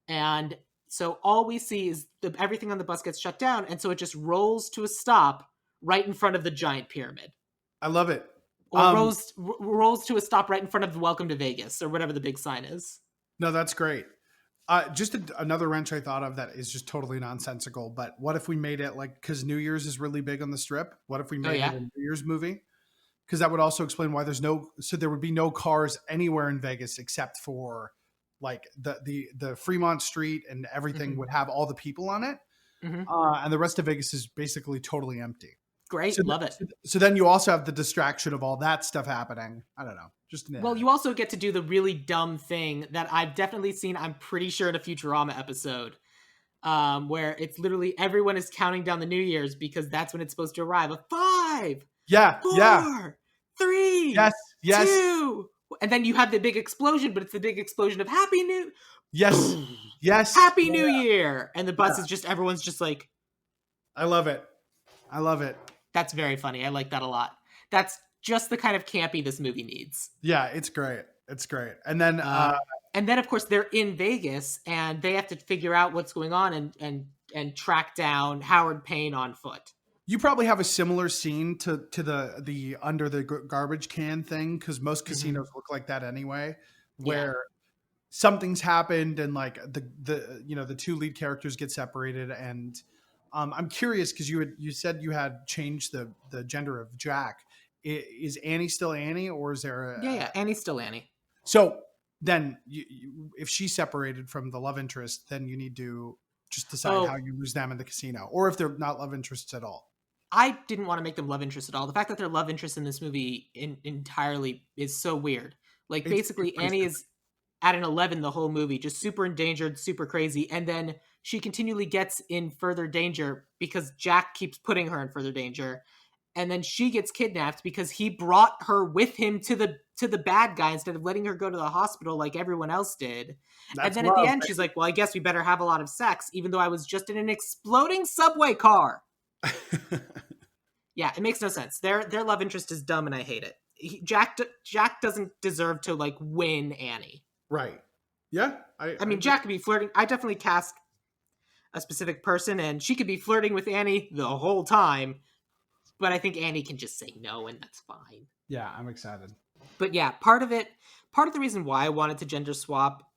And so all we see is everything on the bus gets shut down. And so it just rolls to a stop right in front of the giant pyramid. I love it. Or rolls to a stop right in front of the Welcome to Vegas or whatever the big sign is. No, that's great. Just another wrench I thought of that is just totally nonsensical. But what if we made it like, because New Year's is really big on the Strip. What if we made it a New Year's movie? Because that would also explain why there would be no cars anywhere in Vegas except for like the Fremont Street, and everything would have all the people on it. And the rest of Vegas is basically totally empty. Great. So Love it. So then you also have the distraction of all that stuff happening. I don't know. Well, you also get to do the really dumb thing that I've definitely seen, I'm pretty sure, in a Futurama episode, where it's literally everyone is counting down the New Year's because that's when it's supposed to arrive. 5, 4, 3, 2, and then you have the big explosion, but it's the big explosion of Happy New Happy New Year, and the bus is just, everyone's just like, I love it. That's very funny. I like that a lot. That's just the kind of campy this movie needs. Yeah, it's great. And then of course they're in Vegas and they have to figure out what's going on and track down Howard Payne on foot. You probably have a similar scene to the under the garbage can thing, because most casinos look like that anyway, where something's happened and like the two lead characters get separated. And I'm curious because you said you had changed the gender of Jack. Is Annie still Annie, or is there a Annie's still Annie? So then if she's separated from the love interest, then you need to just decide how you lose them in the casino, or if they're not love interests at all. I didn't want to make them love interests at all. The fact that they're love interests in this movie entirely is so weird. Like, basically Annie is at an 11 the whole movie, just super endangered, super crazy, and then she continually gets in further danger because Jack keeps putting her in further danger. And then she gets kidnapped because he brought her with him to the bad guy instead of letting her go to the hospital like everyone else did. And then at the end, she's like, well, I guess we better have a lot of sex, even though I was just in an exploding subway car. Yeah, it makes no sense. Their love interest is dumb and I hate it. Jack doesn't deserve to like win Annie. Right. Yeah. I mean, Jack could be flirting. I definitely cast a specific person and she could be flirting with Annie the whole time. But I think Annie can just say no, and that's fine. Yeah, I'm excited. But yeah, part of the reason why I wanted to gender swap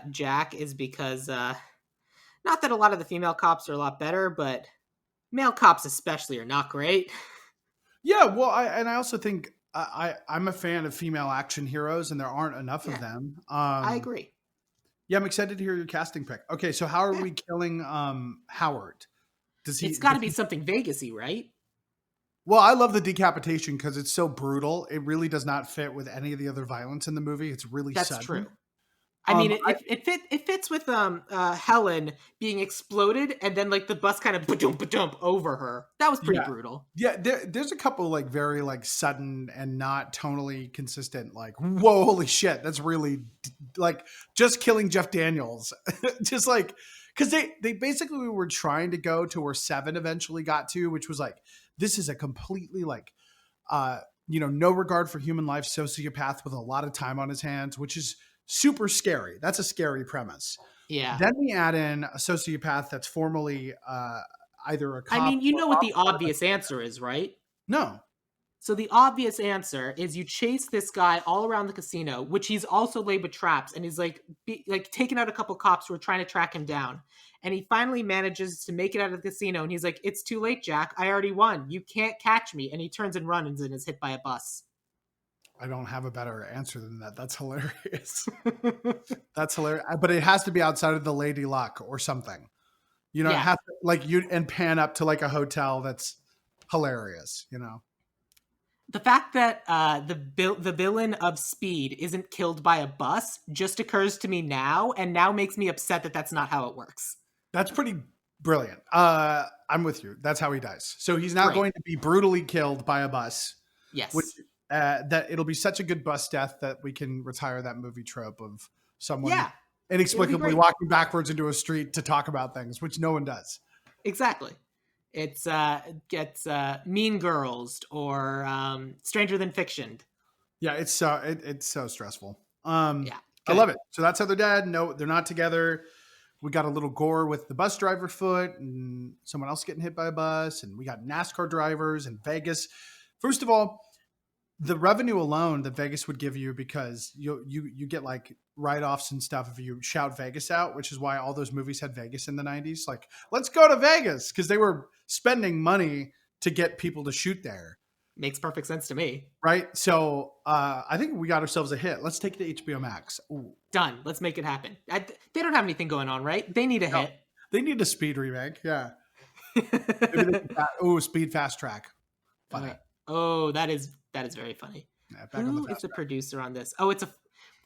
Jack is because, not that a lot of the female cops are a lot better, but male cops especially are not great. Yeah, well, I also think I'm a fan of female action heroes, and there aren't enough of them. I agree. Yeah, I'm excited to hear your casting pick. Okay, so how are we killing Howard? It's got to be something Vegas-y, right? Well, I love the decapitation because it's so brutal. It really does not fit with any of the other violence in the movie. It's really sudden. That's true. I mean, it fits with Helen being exploded and then like the bus kind of ba-dump over her. That was pretty brutal. Yeah, there's a couple like very like sudden and not tonally consistent. Like, whoa, holy shit, that's really like just killing Jeff Daniels. Just like, because they basically were trying to go to where 7 eventually got to, which was like, this is a completely like, no regard for human life sociopath with a lot of time on his hands, which is super scary. That's a scary premise. Yeah. Then we add in a sociopath that's formerly either a cop. I mean, you know what the obvious answer is, right? No. So the obvious answer is you chase this guy all around the casino, which he's also laid with traps, and he's like taking out a couple cops who are trying to track him down. And he finally manages to make it out of the casino, and he's like, it's too late, Jack. I already won. You can't catch me. And he turns and runs and is hit by a bus. I don't have a better answer than that. That's hilarious. That's hilarious. But it has to be outside of the Lady Luck or something. It has to, and pan up to like a hotel that's hilarious, The fact that the villain of Speed isn't killed by a bus just occurs to me now, and now makes me upset that that's not how it works. That's pretty brilliant. I'm with you. That's how he dies. So he's now Great. going to be brutally killed by a bus, which Yes. that it'll be such a good bus death that we can retire that movie trope of someone Yeah. inexplicably great. walking backwards into a street to talk about things, which no one does. Exactly. It's gets Mean Girls or Stranger Than Fiction. Yeah, it's so stressful. Yeah, I good. love it. So that's how they're dead. No, they're not together. We got a little gore with the bus driver foot and someone else getting hit by a bus, and we got NASCAR drivers in Vegas. First of all, the revenue alone that Vegas would give you, because you get like write-offs and stuff if you shout Vegas out, which is why all those movies had Vegas in the 90s. Like, let's go to Vegas, because they were spending money to get people to shoot there. Makes perfect sense to me. Right? So I think we got ourselves a hit. Let's take it to HBO Max. Ooh. Done. Let's make it happen. They don't have anything going on, right? They need a hit. They need a Speed remake. Yeah. Speed Fast Track. Funny. Oh, that is very funny. Yeah, Who is the producer on this? Oh,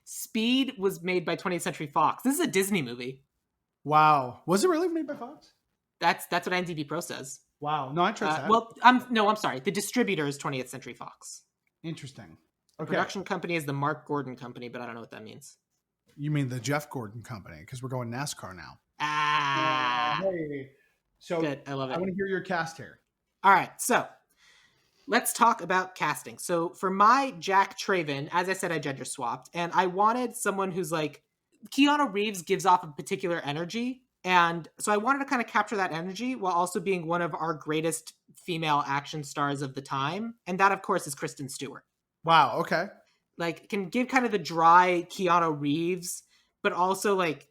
Speed was made by 20th Century Fox. This is a Disney movie. Wow. Was it really made by Fox? That's what IMDb Pro says. Wow. No, I trust that. Well, I'm sorry. The distributor is 20th Century Fox. Interesting. Okay. Production company is the Mark Gordon Company, but I don't know what that means. You mean the Jeff Gordon Company, because we're going NASCAR now. Hey. So good. I love it. I want to hear your cast here. All right. So let's talk about casting. So for my Jack Traven, as I said, I gender swapped, and I wanted someone who's like, Keanu Reeves gives off a particular energy. And so I wanted to kind of capture that energy while also being one of our greatest female action stars of the time. And that, of course, is Kristen Stewart. Wow. Okay. Like, can give kind of the dry Keanu Reeves, but also like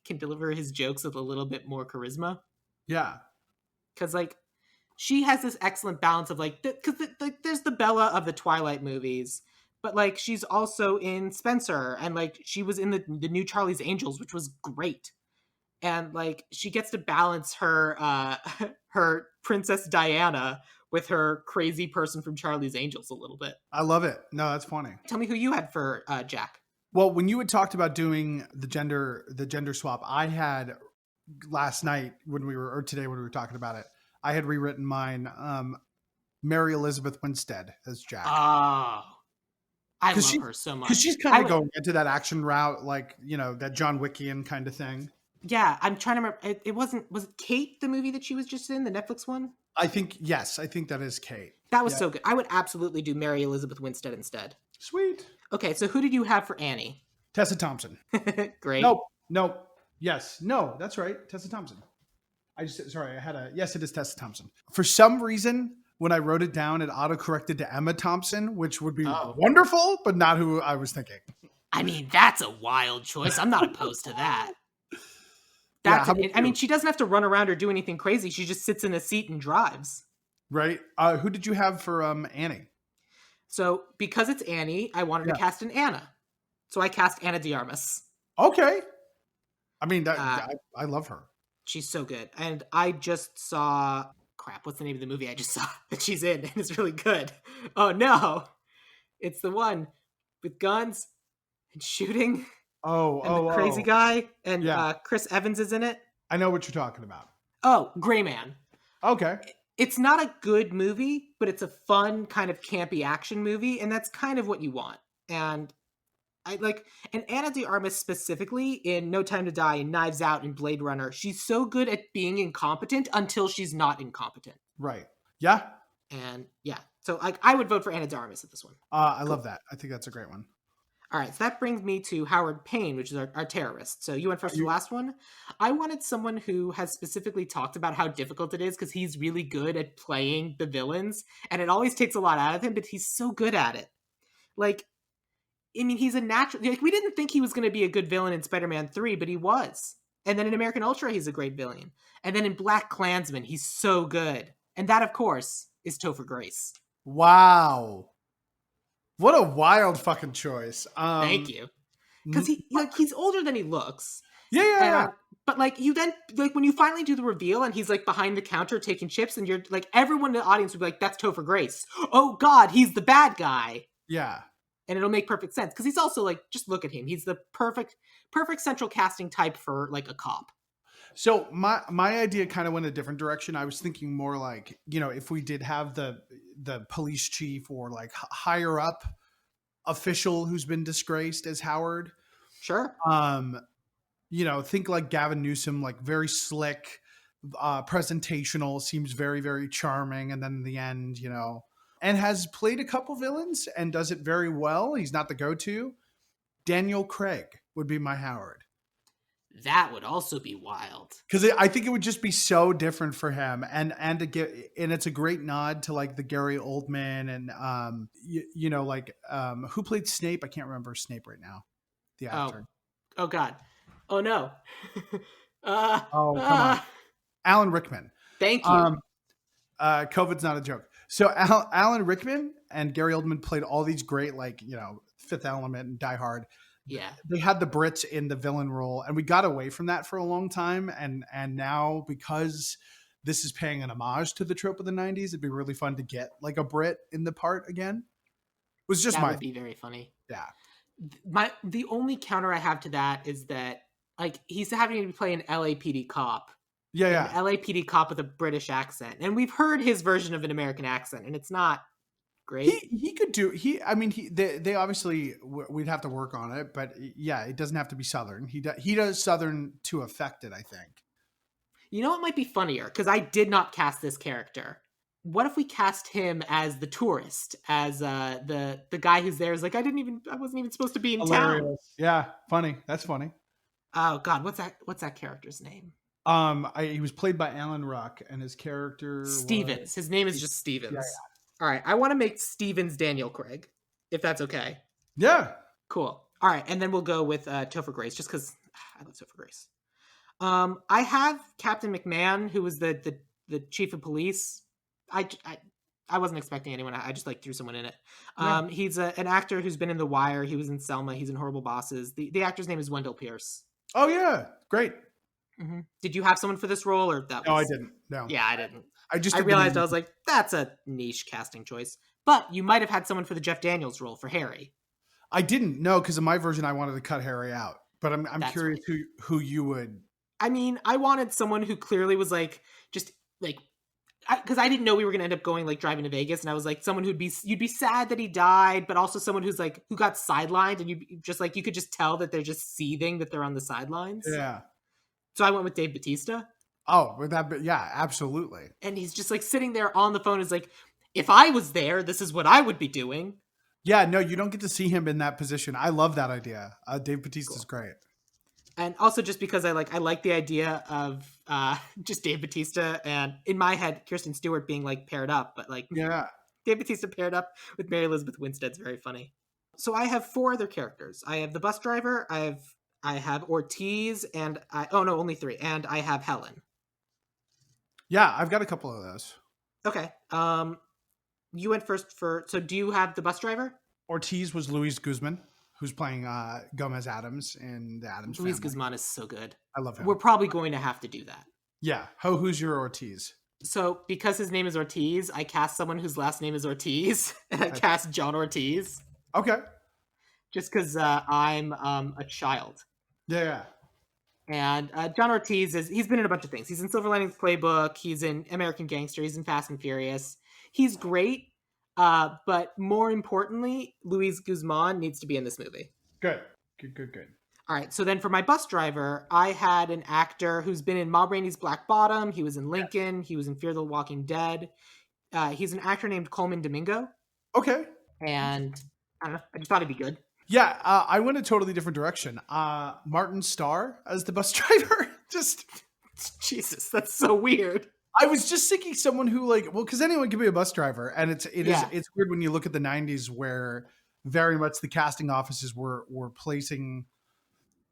can deliver his jokes with a little bit more charisma. Yeah. Because like she has this excellent balance of like, because there's the Bella of the Twilight movies, but like she's also in Spencer, and like she was in the new Charlie's Angels, which was great. And like she gets to balance her her Princess Diana with her crazy person from Charlie's Angels a little bit. I love it. No, that's funny. Tell me who you had for Jack. Well, when you had talked about doing the gender swap, I had last night or today when we were talking about it, I had rewritten mine, Mary Elizabeth Winstead as Jack. Oh, I love her so much. Because she's kind of going into that action route, like, that John Wickian kind of thing. Yeah, I'm trying to remember. Was it Kate, the movie that she was just in, the Netflix one? I think that is Kate. That was so good. I would absolutely do Mary Elizabeth Winstead instead. Sweet. Okay, so who did you have for Annie? Tessa Thompson. Great. Nope. Yes. No, that's right. Tessa Thompson. yes, it is Tessa Thompson. For some reason, when I wrote it down, it autocorrected to Emma Thompson, which would be wonderful, but not who I was thinking. I mean, that's a wild choice. I'm not opposed to that. She doesn't have to run around or do anything crazy. She just sits in a seat and drives. Right. Who did you have for Annie? So because it's Annie, I wanted to cast an Anna. So I cast Ana de Armas. Okay. I mean, I love her. She's so good. And I just saw... Crap, what's the name of the movie I just saw that she's in? And it's really good. Oh, no. It's the one with guns and shooting. The crazy guy. And Chris Evans is in it. I know what you're talking about. Oh, Gray Man. Okay. It's not a good movie, but it's a fun kind of campy action movie, and that's kind of what you want. And Ana de Armas specifically in No Time to Die, and Knives Out, and Blade Runner, she's so good at being incompetent until she's not incompetent. Right. Yeah. And yeah, so I would vote for Ana de Armas at this one. I love that. I think that's a great one. All right, so that brings me to Howard Payne, which is our terrorist. So you went first to the last one. I wanted someone who has specifically talked about how difficult it is because he's really good at playing the villains, and it always takes a lot out of him, but he's so good at it. Like, I mean, he's a natural... Like, we didn't think he was going to be a good villain in Spider-Man 3, but he was. And then in American Ultra, he's a great villain. And then in Black Klansman, he's so good. And that, of course, is Topher Grace. Wow. What a wild fucking choice. Thank you. Because he's older than he looks. Yeah, yeah, yeah. And but like you then like when you finally do the reveal and he's like behind the counter taking chips and you're like everyone in the audience would be like, that's Topher Grace. Oh God, he's the bad guy. Yeah. And it'll make perfect sense because he's also like, just look at him. He's the perfect central casting type for like a cop. So my idea kind of went a different direction. I was thinking more like, if we did have the police chief or like higher up official who's been disgraced as Howard, Sure. think like Gavin Newsom, like very slick, presentational, seems very, very charming. And then in the end, and has played a couple villains and does it very well. He's not the go-to. Daniel Craig would be my Howard. That would also be wild. Because I think it would just be so different for him, and it's a great nod to like the Gary Oldman and who played Snape? I can't remember Snape right now. The actor. Oh God. Oh no. Come on, Alan Rickman. Thank you. COVID's not a joke. So Alan Rickman and Gary Oldman played all these great Fifth Element and Die Hard. Yeah. They had the Brits in the villain role, and we got away from that for a long time. And now, because this is paying an homage to the trope of the 90s, it'd be really fun to get like a Brit in the part again. It was just that would be very funny. Yeah. The only counter I have to that is that like he's having to play an LAPD cop. Yeah. An LAPD cop with a British accent. And we've heard his version of an American accent, and it's not great. He could do they obviously, we'd have to work on it, but yeah, it doesn't have to be Southern. He does Southern to affect it, I think. You know what might be funnier, because I did not cast this character. What if we cast him as the tourist, as the guy who's there is like, I wasn't even supposed to be in Hilarious. town. Yeah, funny. That's funny. Oh God, what's that character's name? He was played by Alan Ruck, and his character Stevens. His name is just Stevens. Yeah. All right, I want to make Stevens Daniel Craig, if that's okay. Yeah. Cool. All right, and then we'll go with Topher Grace, just because I love Topher Grace. I have Captain McMahon, who was the chief of police. I wasn't expecting anyone. I just threw someone in it. Yeah. He's an actor who's been in The Wire. He was in Selma. He's in Horrible Bosses. The actor's name is Wendell Pierce. Oh yeah, great. Mm-hmm. Did you have someone for this role, or that? No, I didn't. No. Yeah, I didn't. I realized I was like, that's a niche casting choice. But you might have had someone for the Jeff Daniels role for Harry. I didn't know, because in my version I wanted to cut Harry out. But I'm curious who you would. I mean, I wanted someone who clearly was because I didn't know we were gonna end up going driving to Vegas, and I was like someone you'd be sad that he died, but also someone who's who got sidelined, and you could just tell that they're just seething that they're on the sidelines. Yeah. So I went with Dave Bautista. Oh, yeah, absolutely. And he's just sitting there on the phone. Is if I was there, this is what I would be doing. Yeah, no, you don't get to see him in that position. I love that idea. Dave Bautista's Cool. great. And also just because I like the idea of just Dave Bautista, and in my head, Kirsten Stewart being paired up, but Yeah. Dave Bautista paired up with Mary Elizabeth Winstead's very funny. So I have 4 other characters. I have the bus driver, I have Ortiz, and only 3, and I have Helen. Yeah, I've got a couple of those. Okay. You went first so do you have the bus driver? Ortiz was Luis Guzman, who's playing Gomez Adams in the Adams Luis Family. Guzman is so good. I love him. We're probably going to have to do that. Yeah. Who's your Ortiz? So because his name is Ortiz, I cast someone whose last name is Ortiz, and I cast John Ortiz. Okay. Just because I'm a child. Yeah. And John Ortiz he's been in a bunch of things. He's in Silver Linings Playbook. He's in American Gangster. He's in Fast and Furious. He's great. But more importantly, Luis Guzman needs to be in this movie. Good. All right. So then for my bus driver, I had an actor who's been in Ma Rainey's Black Bottom. He was in Lincoln. He was in Fear the Walking Dead. He's an actor named Coleman Domingo. Okay. And I don't know. I just thought he'd be good. Yeah, I went a totally different direction. Martin Starr as the bus driver. Just Jesus, that's so weird. I was just thinking someone who because anyone can be a bus driver, and it's weird when you look at the 90s where very much the casting offices were placing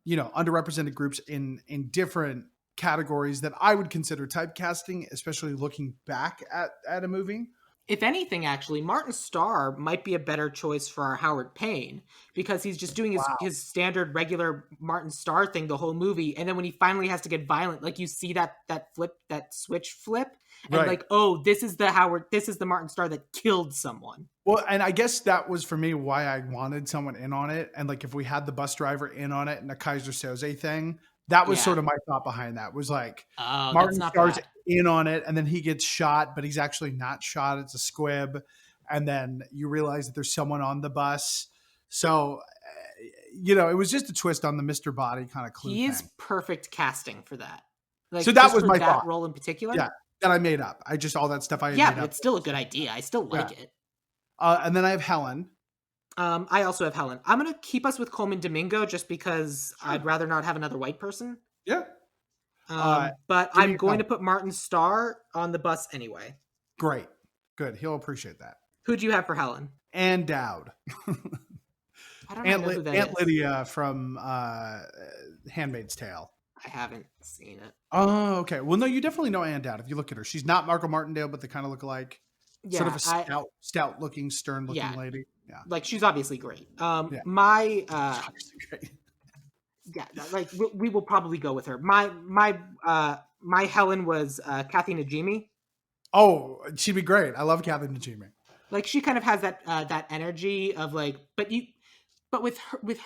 underrepresented groups in different categories that I would consider typecasting, especially looking back at a movie. If anything, actually, Martin Starr might be a better choice for our Howard Payne because he's just doing Wow. his standard regular Martin Starr thing the whole movie, and then when he finally has to get violent, like you see that switch flip, and Right. like, oh, this is the Martin Starr that killed someone. Well, and I guess that was for me why I wanted someone in on it. And like if we had the bus driver in on it and the Kaiser Soze thing, that was Yeah. sort of my thought behind that. Was like Oh, that's Martin not Starr's bad. in on it, and then he gets shot, but he's actually not shot. It's a squib. And then you realize that there's someone on the bus. So, it was just a twist on the Mr. Body kind of clue He is thing. perfect casting for that. So Like that just was for my that thought. role in particular. Yeah. That I made up. All that stuff I had Yeah, made but up. it's still a good idea. I still Yeah. like it. And then I have Helen. I also have Helen. I'm gonna keep us with Coleman Domingo just because Sure. I'd rather not have another white person. Yeah. But give me I'm going Helen. to put Martin Starr on the bus anyway. Great. Good. He'll appreciate that. Who do you have for Helen? And Dowd. I don't know who that Aunt is. Lydia from Handmaid's Tale. I haven't seen it. Oh, okay. Well, no, you definitely know Ann Dowd if you look at her. She's not Margot Martindale, but they kind of look alike. Sort of a stout looking, stern looking lady. Yeah. Like she's obviously great. Yeah. My Obviously great. yeah, like we will probably go with her. My Helen was Kathy Najimy. Oh, she'd be great. I love Kathy Najimy. Like she kind of has that energy of like, but with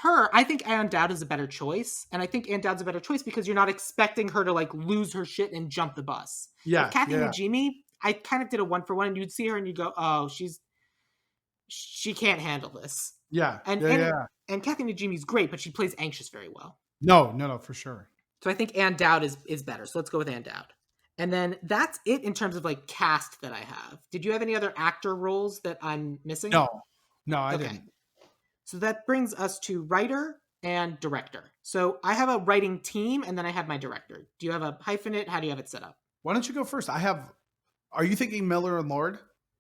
her, I think Ann Dowd is a better choice, and I think Ann Dowd's a better choice because you're not expecting her to like lose her shit and jump the bus. Yeah, Like Kathy yeah. Najimy, I kind of did a 1-for-1, and you'd see her and you'd go, oh, she can't handle this. Yeah, And Kathy Najimy's great, but she plays anxious very well. No, for sure. So I think Ann Dowd is better. So let's go with Ann Dowd. And then that's it in terms of like cast that I have. Did you have any other actor roles that I'm missing? No, I didn't. So that brings us to writer and director. So I have a writing team and then I have my director. Do you have a hyphenate? How do you have it set up? Why don't you go first? Are you thinking Miller and Lord?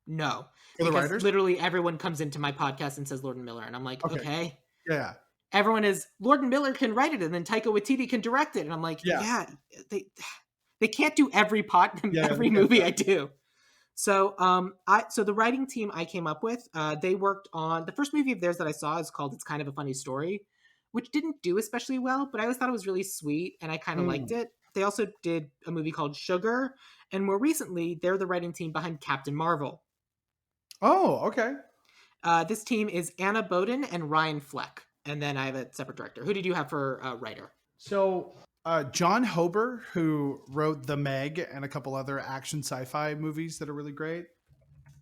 No. For the because writers? literally everyone comes into my podcast and says Lord and Miller. And I'm like, okay. Yeah. Everyone is, Lord and Miller can write it and then Taika Waititi can direct it. And I'm like, yeah they can't do every movie I do. So so the writing team I came up with, they worked on the first movie of theirs that I saw is called It's Kind of a Funny Story, which didn't do especially well, but I always thought it was really sweet and I kind of liked it. They also did a movie called Sugar, and more recently, they're the writing team behind Captain Marvel. Oh, okay. This team is Anna Boden and Ryan Fleck, and then I have a separate director. Who did you have for writer? So John Hober, who wrote The Meg and a couple other action sci-fi movies that are really great.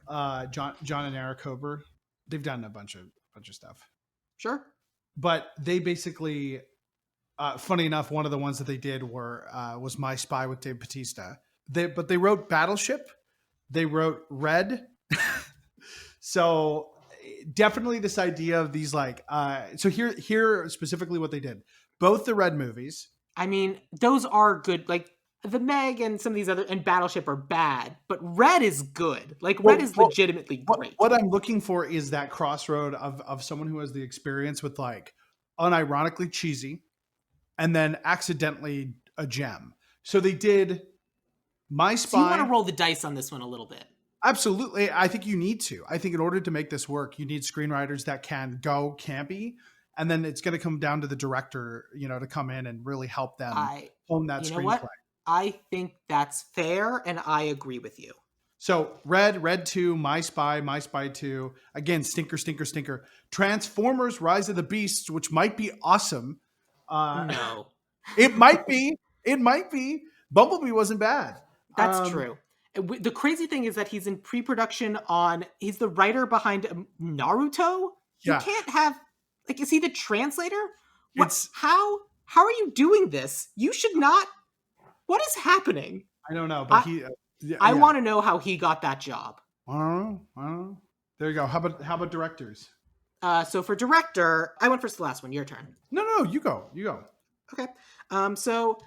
John and Eric Hober, they've done a bunch of stuff. Sure. But they basically, funny enough, one of the ones that they did was My Spy with Dave Bautista. But they wrote Battleship. They wrote Red. So definitely this idea of these like, so here specifically what they did. Both the Red movies. I mean, those are good. Like the Meg and some of these other and Battleship are bad, but Red is good. Like Red is legitimately great. What I'm looking for is that crossroad of someone who has the experience with like unironically cheesy and then accidentally a gem. So they did My Spy. So you want to roll the dice on this one a little bit. Absolutely. I think you need to. I think in order to make this work, you need screenwriters that can go campy. And then it's going to come down to the director, to come in and really help them hone that screenplay. I think that's fair, and I agree with you. So Red 2, My Spy 2. Again, stinker. Transformers, Rise of the Beasts, which might be awesome. No. It might be. Bumblebee wasn't bad. That's true. The crazy thing is that he's in pre-production he's the writer behind Naruto. You can't have, like, is he the translator? How are you doing this? You should not. What is happening? I don't know, but I want to know how he got that job. I don't know. There you go. How about directors? So for director, I went first the last one. Your turn. No, you go. Okay. So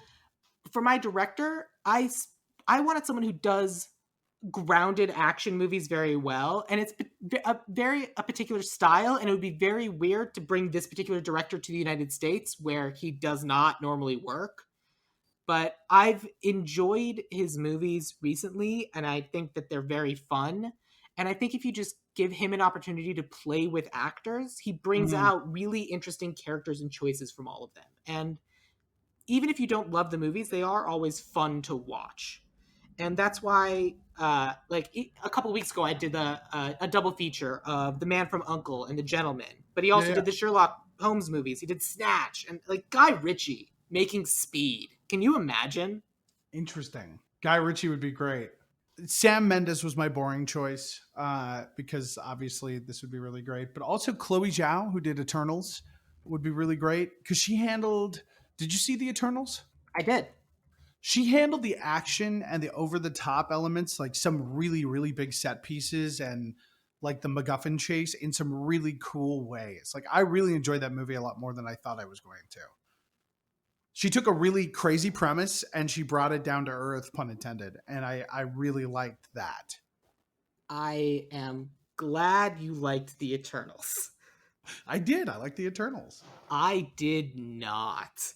for my director, I wanted someone who does grounded action movies very well, and it's a particular style, and it would be very weird to bring this particular director to the United States where he does not normally work. But I've enjoyed his movies recently, and I think that they're very fun. And I think if you just give him an opportunity to play with actors, he brings Mhm. out really interesting characters and choices from all of them. And even if you don't love the movies, they are always fun to watch. And that's why, a couple weeks ago, I did a double feature of The Man from U.N.C.L.E. and The Gentleman. But he Yeah, also yeah. did the Sherlock Holmes movies. He did Snatch and like Guy Ritchie making Speed. Can you imagine? Interesting. Guy Ritchie would be great. Sam Mendes was my boring choice because obviously this would be really great. But also Chloe Zhao, who did Eternals, would be really great because she handled. Did you see the Eternals? I did. She handled the action and the over the top elements, like some really, really big set pieces and like the MacGuffin chase in some really cool ways. Like I really enjoyed that movie a lot more than I thought I was going to. She took a really crazy premise and she brought it down to earth, pun intended. And I really liked that. I am glad you liked the Eternals. I did. I like the Eternals. I did not.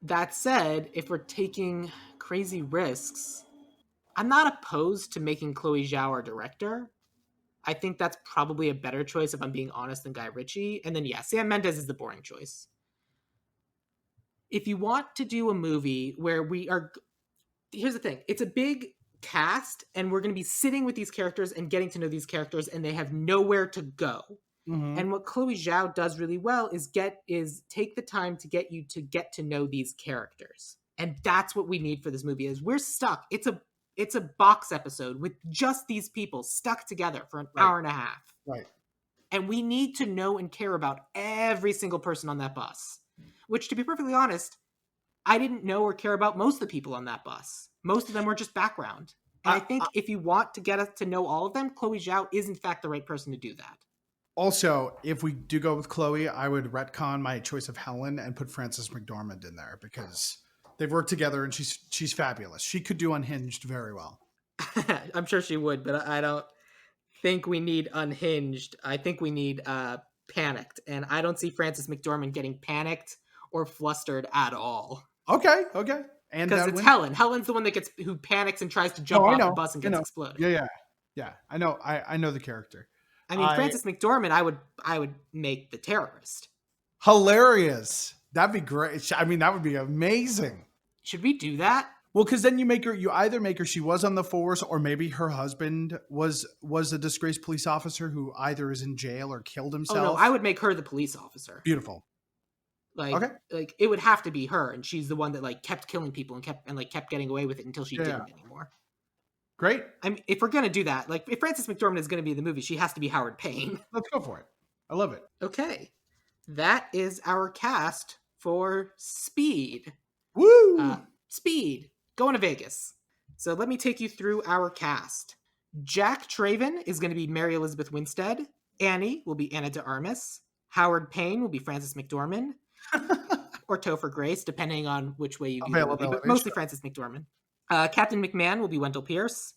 That said, if we're taking crazy risks, I'm not opposed to making Chloe Zhao our director. I think that's probably a better choice if I'm being honest than Guy Ritchie. And then yeah, Sam Mendes is the boring choice. If you want to do a movie where we are, here's the thing, it's a big cast and we're going to be sitting with these characters and getting to know these characters and they have nowhere to go. Mm-hmm. And what Chloe Zhao does really well is take the time to get you to get to know these characters. And that's what we need for this movie is we're stuck. It's a box episode with just these people stuck together for an Right. hour and a half. Right. And we need to know and care about every single person on that bus. Which, to be perfectly honest, I didn't know or care about most of the people on that bus. Most of them were just background. And I think if you want to get us to know all of them, Chloe Zhao is in fact the right person to do that. Also, if we do go with Chloe, I would retcon my choice of Helen and put Frances McDormand in there because they've worked together and she's fabulous. She could do Unhinged very well. I'm sure she would, but I don't think we need Unhinged. I think we need Panicked. And I don't see Frances McDormand getting panicked or flustered at all. Okay. Okay. And Because it's when, Helen. Helen's the one that who panics and tries to jump no, I off the know. bus and I gets know. exploded. Yeah. Yeah. Yeah. I know. I know the character. I mean, I Frances McDormand, I would make the terrorist. Hilarious. That'd be great. I mean, that would be amazing. Should we do that? Well, because then you either make her she was on the force, or maybe her husband was a disgraced police officer who either is in jail or killed himself. Oh no, I would make her the police officer. Beautiful. Like, Okay. like it would have to be her, and she's the one that like kept killing people and kept getting away with it until she didn't anymore. Great. I mean, if we're gonna do that, like if Frances McDormand is gonna be in the movie, she has to be Howard Payne. Let's go for it. I love it. Okay, that is our cast for Speed. Woo! Speed, going to Vegas. So let me take you through our cast. Jack Traven is going to be Mary Elizabeth Winstead. Annie will be Anna de Armas. Howard Payne will be Frances McDormand. Or Topher Grace, depending on which way you view the movie, but mostly Frances McDormand. Captain McMahon will be Wendell Pierce.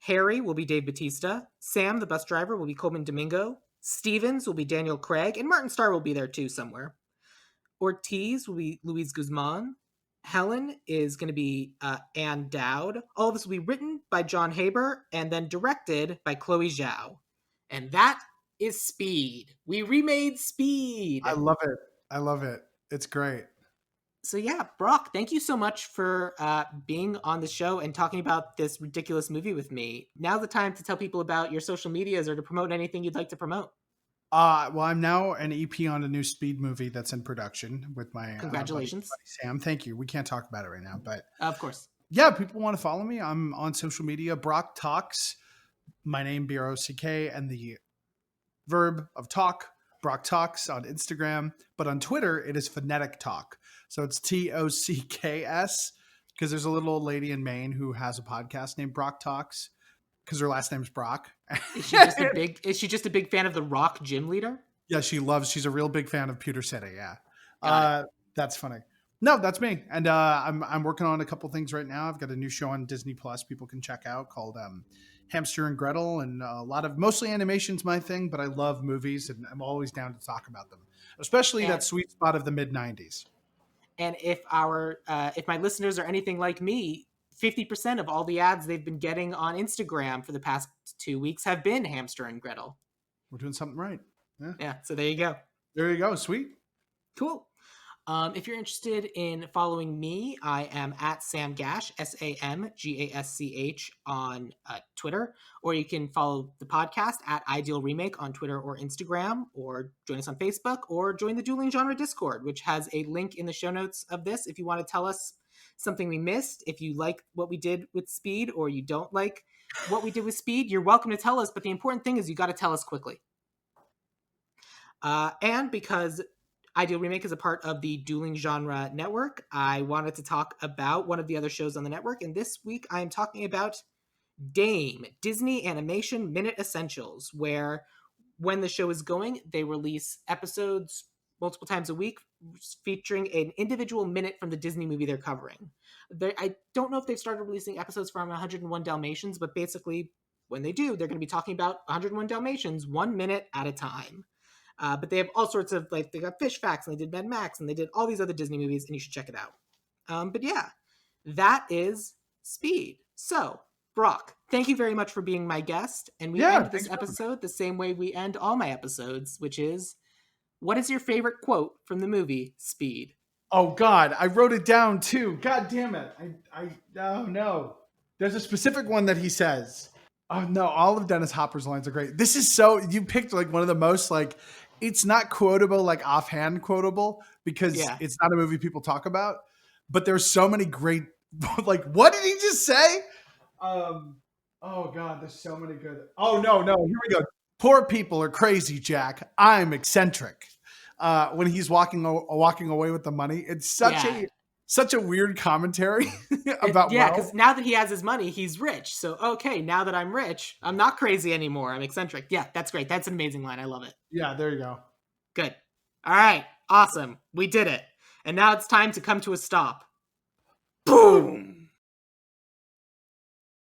Harry will be Dave Bautista. Sam, the bus driver, will be Coleman Domingo. Stevens will be Daniel Craig. And Martin Starr will be there too somewhere. Ortiz will be Luis Guzman. Helen is going to be Ann Dowd. All of this will be written by John Haber and then directed by Chloe Zhao. And that is Speed. We remade Speed. I love it. I love it. It's great. So yeah, Brock, thank you so much for being on the show and talking about this ridiculous movie with me. Now's the time to tell people about your social medias or to promote anything you'd like to promote. Well, I'm now an EP on a new Speed movie that's in production with my congratulations, buddy Sam. Thank you. We can't talk about it right now, but of course, yeah. People want to follow me. I'm on social media. Brock Talks. My name BROCK and the verb of talk. Brock Talks on Instagram, but on Twitter it is Phonetic Talk. So it's TOCKS because there's a little old lady in Maine who has a podcast named Brock Talks. Because her last name's Brock. Is she just a big fan of the Rock gym leader? Yeah, she's a real big fan of Pewter City. Yeah. That's funny. No, that's me. And I'm working on a couple things right now. I've got a new show on Disney Plus people can check out called Hamster and Gretel, and a lot of mostly animation's my thing, but I love movies and I'm always down to talk about them, especially that sweet spot of the mid 90s. And if my listeners are anything like me, 50% of all the ads they've been getting on Instagram for the past 2 weeks have been Hamster and Gretel. We're doing something right. Yeah. Yeah, so there you go. There you go. Sweet. Cool. If you're interested in following me, I am at Sam Gasch, SamGasch on Twitter, or you can follow the podcast at Ideal Remake on Twitter or Instagram, or join us on Facebook, or join the Dueling Genre Discord, which has a link in the show notes of this if you want to tell us something we missed. If you like what we did with Speed, or you don't like what we did with Speed, you're welcome to tell us, but the important thing is you got to tell us quickly. And because Ideal Remake is a part of the Dueling Genre Network, I wanted to talk about one of the other shows on the network, and this week I am talking about Dame, Disney Animation Minute Essentials, where when the show is going, they release episodes multiple times a week featuring an individual minute from the Disney movie they're covering. I don't know if they've started releasing episodes from 101 Dalmatians, but basically when they do, they're going to be talking about 101 Dalmatians 1 minute at a time. But they have all sorts of, like, they got Fish Facts, and they did Mad Max, and they did all these other Disney movies, and you should check it out. But yeah, that is Speed. So, Brock, thank you very much for being my guest. And we end this episode the same way we end all my episodes, which is, what is your favorite quote from the movie Speed? Oh, God, I wrote it down, too. God damn it. Oh, no. There's a specific one that he says. Oh, no, all of Dennis Hopper's lines are great. This is so, you picked like one of the most, like, it's not quotable, like offhand quotable, because it's not a movie people talk about, but there's so many great, like, what did he just say? Oh God, there's so many good. Oh no, here we go. Poor people are crazy, Jack. I'm eccentric. When he's walking away with the money, it's such a weird commentary about because now that he has his money, he's rich. So okay, now that I'm rich, I'm not crazy anymore. I'm eccentric. Yeah, that's great. That's an amazing line. I love it. Yeah, there you go. Good. All right, awesome. We did it. And now it's time to come to a stop. Boom.